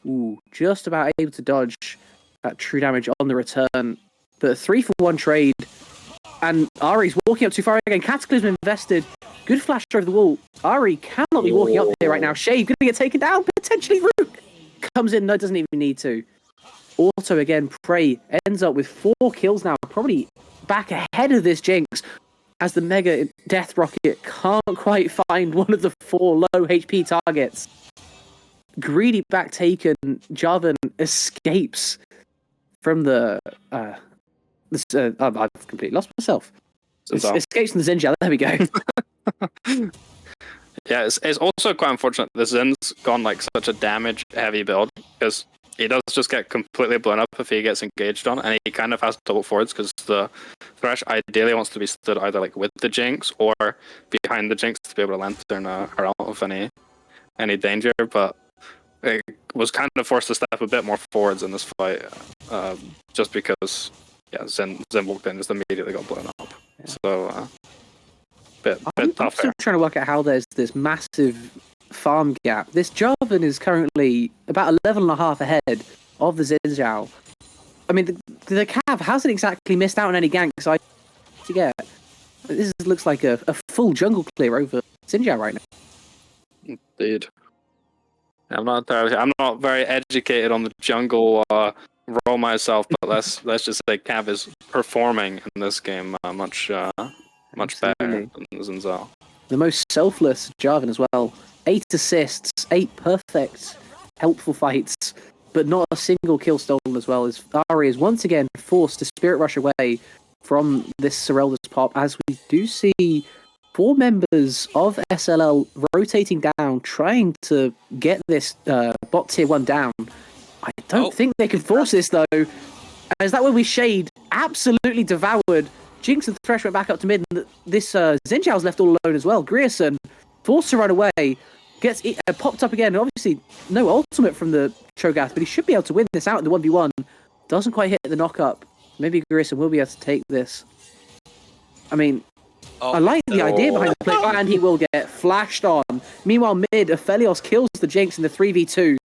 Ooh, just about able to dodge that true damage on the return. But a 3-for-1 trade. And Ahri's walking up too far again. Cataclysm invested. Good flash over the wall. Ahri cannot be walking up here right now. Shade going to get taken down. Potentially Rook comes in. No, doesn't even need to. Auto again. Prey ends up with 4 kills now. Probably back ahead of this Jinx. As the Mega Death Rocket can't quite find one of the 4 low HP targets. Greedy back taken. Jarvan escapes from the... I've completely lost myself. Escapes from the Zinzao. There we go. Yeah, it's also quite unfortunate the Zin's gone like such a damage-heavy build, because he does just get completely blown up if he gets engaged on, and he kind of has to look forwards because the Thresh ideally wants to be stood either like with the Jinx or behind the Jinx to be able to lantern her out of any danger, but it was kind of forced to step a bit more forwards in this fight, just because Zen walked in and just immediately got blown up. Yeah. So bit tough. I'm still trying to work out how there's this massive farm gap. This Jarvan is currently about a level and a half ahead of the Zinzao. I mean, the Cav hasn't exactly missed out on any ganks. This looks like a full jungle clear over Zinzao right now. Indeed. I'm not very educated on the jungle roll myself, but let's just say Cav is performing in this game much better than Zinzal. The most selfless Jarvan as well. 8 assists, 8 perfect, helpful fights, but not a single kill stolen as well. As Ari is once again forced to Spirit Rush away from this Serelda's pop, as we do see 4 members of SLL rotating down, trying to get this bot tier 1 down. I don't think they can force this, though. As that will be Shade absolutely devoured. Jinx and Thresh went back up to mid, and this Xin Zhao's left all alone as well. Grierson, forced to run away, gets popped up again. Obviously, no ultimate from the Cho'Gath, but he should be able to win this out in the 1v1. Doesn't quite hit the knock-up. Maybe Grierson will be able to take this. I mean, I like the idea behind the play, and he will get flashed on. Meanwhile, mid, Aphelios kills the Jinx in the 3v2.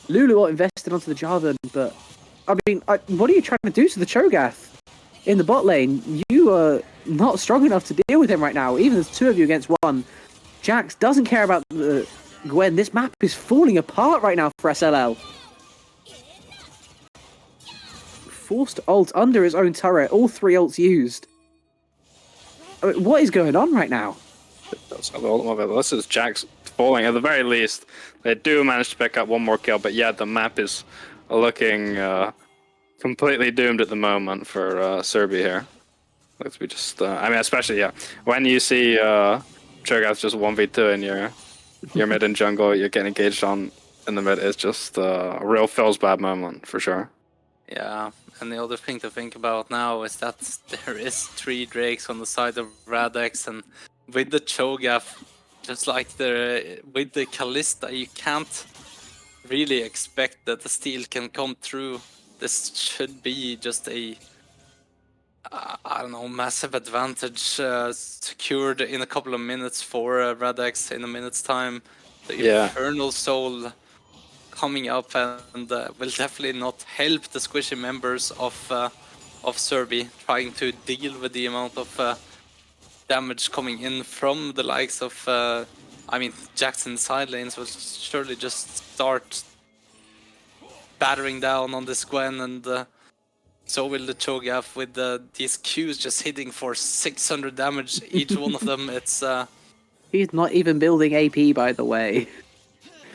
Lulu invested onto the Jarvan, but I mean, what are you trying to do to the Cho'Gath in the bot lane? You are not strong enough to deal with him right now. Even there's 2 of you against 1. Jax doesn't care about the Gwen. This map is falling apart right now for SLL. Forced ult under his own turret. All 3 ults used. I mean, what is going on right now? That's a lot of it. This is Jax falling. At the very least, they do manage to pick up 1 more kill, but yeah, the map is looking completely doomed at the moment for Sørby here. Let's be just, I mean, especially, yeah, when you see Cho'Gath just 1v2 in your mid and jungle, you're getting engaged on in the mid, it's just a real feels bad moment, for sure. Yeah, and the other thing to think about now is that there is 3 Drakes on the side of RADX, and with the Cho'Gath, just like with the Kalista, you can't really expect that the steal can come through. This should be just a, I don't know, massive advantage secured in a couple of minutes for RADX in a minute's time. The Infernal Soul coming up and will definitely not help the squishy members of Sørby trying to deal with the amount of damage coming in from the likes of, I mean, Jackson side lanes will surely just start battering down on this Gwen, and so will the Cho'Gath with these Qs just hitting for 600 damage each one of them. It's he's not even building AP, by the way.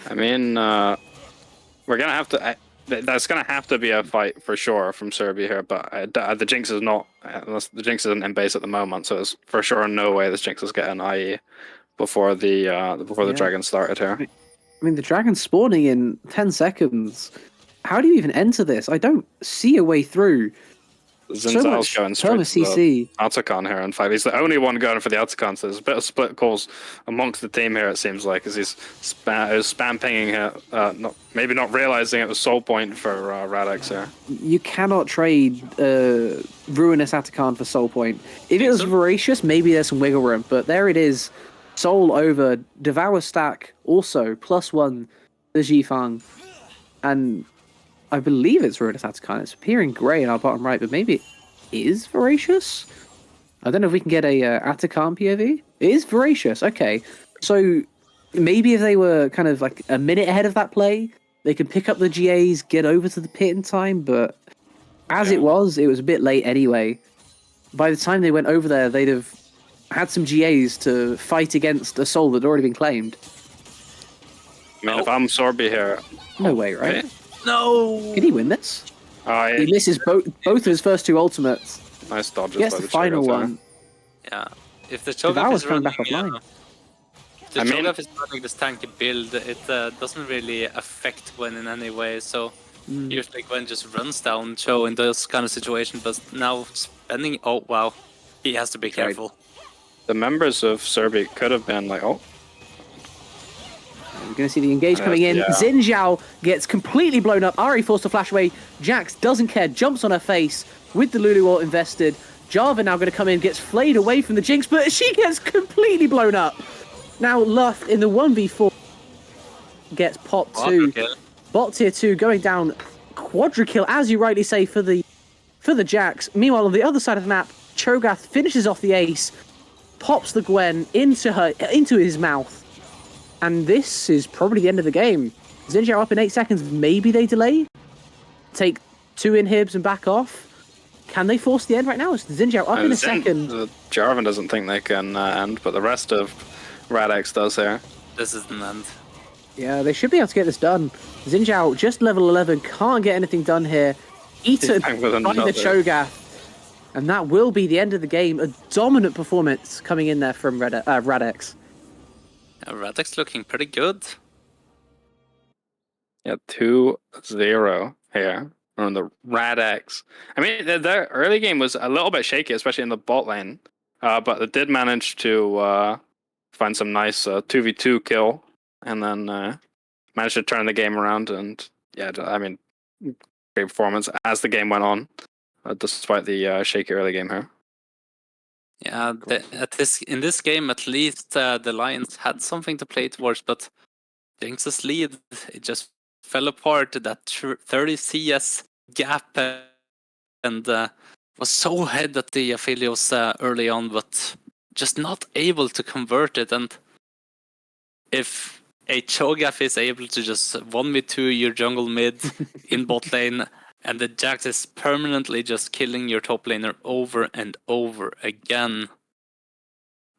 I mean, we're gonna have to. That's gonna have to be a fight for sure from Sørby here, but the Jinx is not. The Jinx isn't in base at the moment, so it's for sure no way this Jinx is getting IE before the dragon started here. I mean, the dragon's spawning in 10 seconds. How do you even enter this? I don't see a way through. Zinzal's going straight to the Atacon here in 5. He's the only one going for the Atacon, so there's a bit of split calls amongst the team here, it seems like, as he's spam pinging here, maybe not realizing it was soul point for RADX here. You cannot trade Ruinous Atacon for soul point. If it was Voracious, maybe there's some wiggle room, but there it is. Soul over, Devour stack also, +1 the Jifang, and I believe it's Ruinous Atacon. It's appearing grey in our bottom right, but maybe it is Voracious? I don't know if we can get a Atacon POV. It is Voracious, okay. So maybe if they were kind of like a minute ahead of that play, they could pick up the GAs, get over to the pit in time, but as it was a bit late anyway. By the time they went over there, they'd have had some GAs to fight against a soul that had already been claimed. I mean, if I'm Sørby here... No way, right? No! Can he win this? He misses both of his first 2 ultimates. Nice dodges. Gets the final one. Yeah. If the Cho'Gath is running back offline. The Cho'Gath is running this tanky build, it doesn't really affect Gwen in any way, so usually Gwen just runs down Cho in those kind of situations, but now spending... Oh, wow. He has to be careful. The members of Sørby could have been like, oh. We're going to see the engage coming in. Xin Zhao gets completely blown up. Ari forced to flash away. Jax doesn't care, jumps on her face with the Lulu ult invested. Java now going to come in, gets flayed away from the Jinx, but she gets completely blown up. Now Luft in the 1v4 gets popped too. Bot tier 2 going down. Quadra kill, as you rightly say, for the Jax. Meanwhile, on the other side of the map, Cho'Gath finishes off the ace, pops the Gwen into his mouth. And this is probably the end of the game. Xin Zhao up in 8 seconds. Maybe they delay. Take 2 inhibs and back off. Can they force the end right now? Is Xin Zhao up in a second? Jarvan doesn't think they can end, but the rest of RADX does here. This is an end. Yeah, they should be able to get this done. Xin Zhao, just level 11, can't get anything done here. Eaten by the Cho'Gath. And that will be the end of the game. A dominant performance coming in there from RADX. Yeah, RADX looking pretty good. Yeah, 2-0 here on the RADX. I mean, their early game was a little bit shaky, especially in the bot lane. But it did manage to find some nice 2v2 kill. And then managed to turn the game around. And yeah, I mean, great performance as the game went on, despite the shaky early game here. Yeah, in this game at least the Lions had something to play towards, but Jinx's lead, it just fell apart. That 30 CS gap and was so ahead at the Aphelios early on, but just not able to convert it. And if a Cho'Gath is able to just 1v2 your jungle mid in bot lane, and the Jax is permanently just killing your top laner over and over again,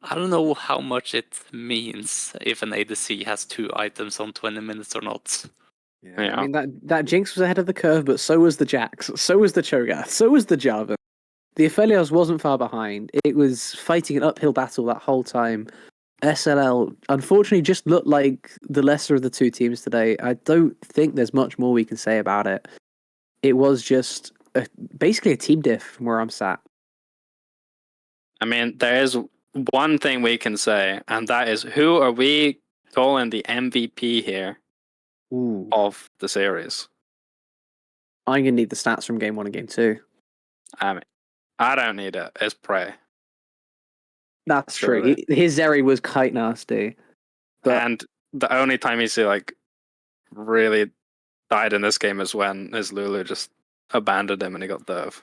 I don't know how much it means if an ADC has 2 items on 20 minutes or not. Yeah. I mean, that Jinx was ahead of the curve, but so was the Jax, so was the Cho'Gath, so was the Jarvan. The Aphelios wasn't far behind. It was fighting an uphill battle that whole time. SLL, unfortunately, just looked like the lesser of the 2 teams today. I don't think there's much more we can say about it. It was just basically a team diff from where I'm sat. I mean, there is one thing we can say, and that is, who are we calling the MVP here of the series? I'm going to need the stats from Game 1 and Game 2. I mean, I don't need it. It's Prey. That's true. His Zeri was quite nasty. But... And the only time he's like really died in this game is when his Lulu just abandoned him and he got Dove.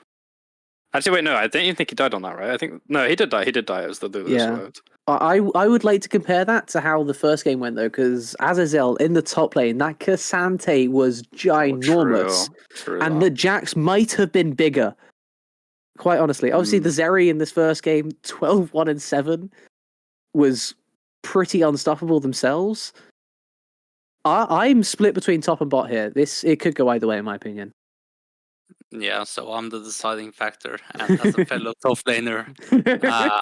Actually, wait, no, I don't even think he died on that, right? I think no, he did die. He did die. It was the Lulu survived. I would like to compare that to how the first game went though, because Azazel in the top lane, that Cassante was ginormous, true and the Jax might have been bigger. Quite honestly, obviously the Zeri in this first game, 12-1-7, was pretty unstoppable themselves. I'm split between top and bot here. It could go either way, in my opinion. Yeah, so I'm the deciding factor, and as a fellow top laner,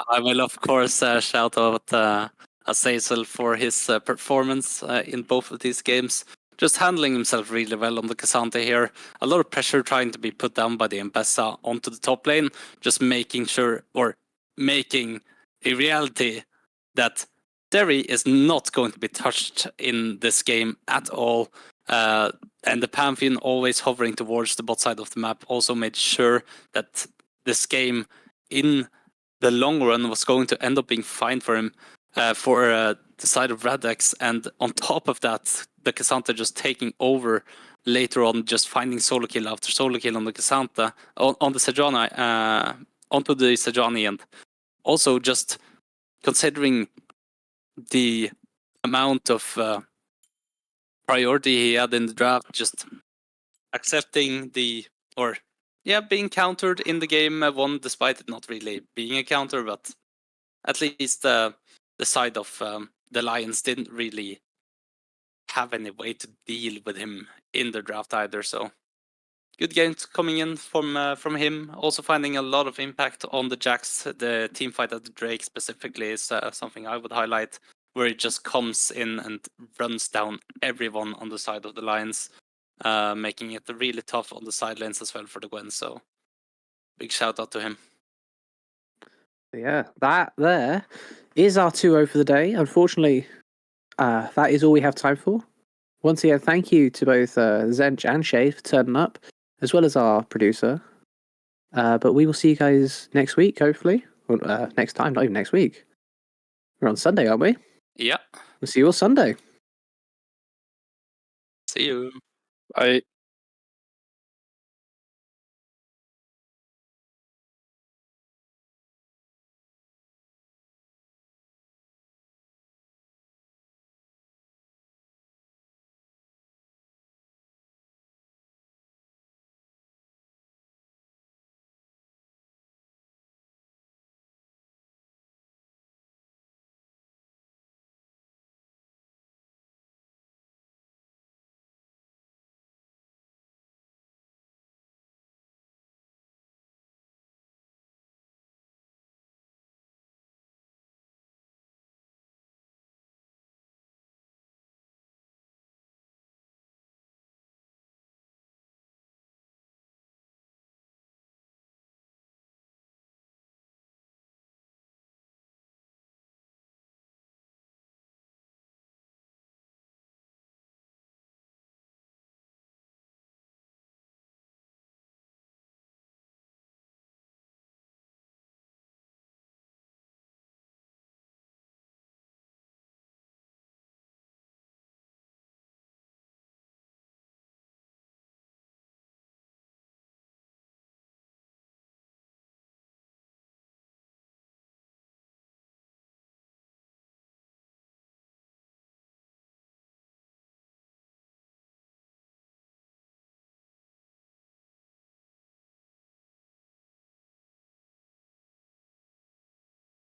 I will of course shout out Azazel for his performance in both of these games. Just handling himself really well on the Cassante here. A lot of pressure trying to be put down by the Mbessa onto the top lane, just making sure, or making a reality that Derry is not going to be touched in this game at all. And the Pantheon, always hovering towards the bot side of the map, also made sure that this game in the long run was going to end up being fine for him, for the side of RADX. And on top of that, the Cassandra just taking over later on, just finding solo kill after solo kill on the Cassandra, on the Sejuani, onto the Sejuani, and also just considering the amount of priority he had in the draft, just accepting being countered in the game one, despite it not really being a counter, but at least the side of the Lions didn't really have any way to deal with him in the draft either. So good games coming in from him. Also finding a lot of impact on the Jax. The team fight at the Drake specifically is something I would highlight, where it just comes in and runs down everyone on the side of the Lions, making it really tough on the side lanes as well for the Gwen. So big shout out to him. Yeah, that there is our 2-0 for the day. Unfortunately, that is all we have time for. Once again, thank you to both Zench and Shay for turning up, as well as our producer. But we will see you guys next week, hopefully. Well, next time, not even next week. We're on Sunday, aren't we? Yeah. We'll see you all Sunday. See you. Bye.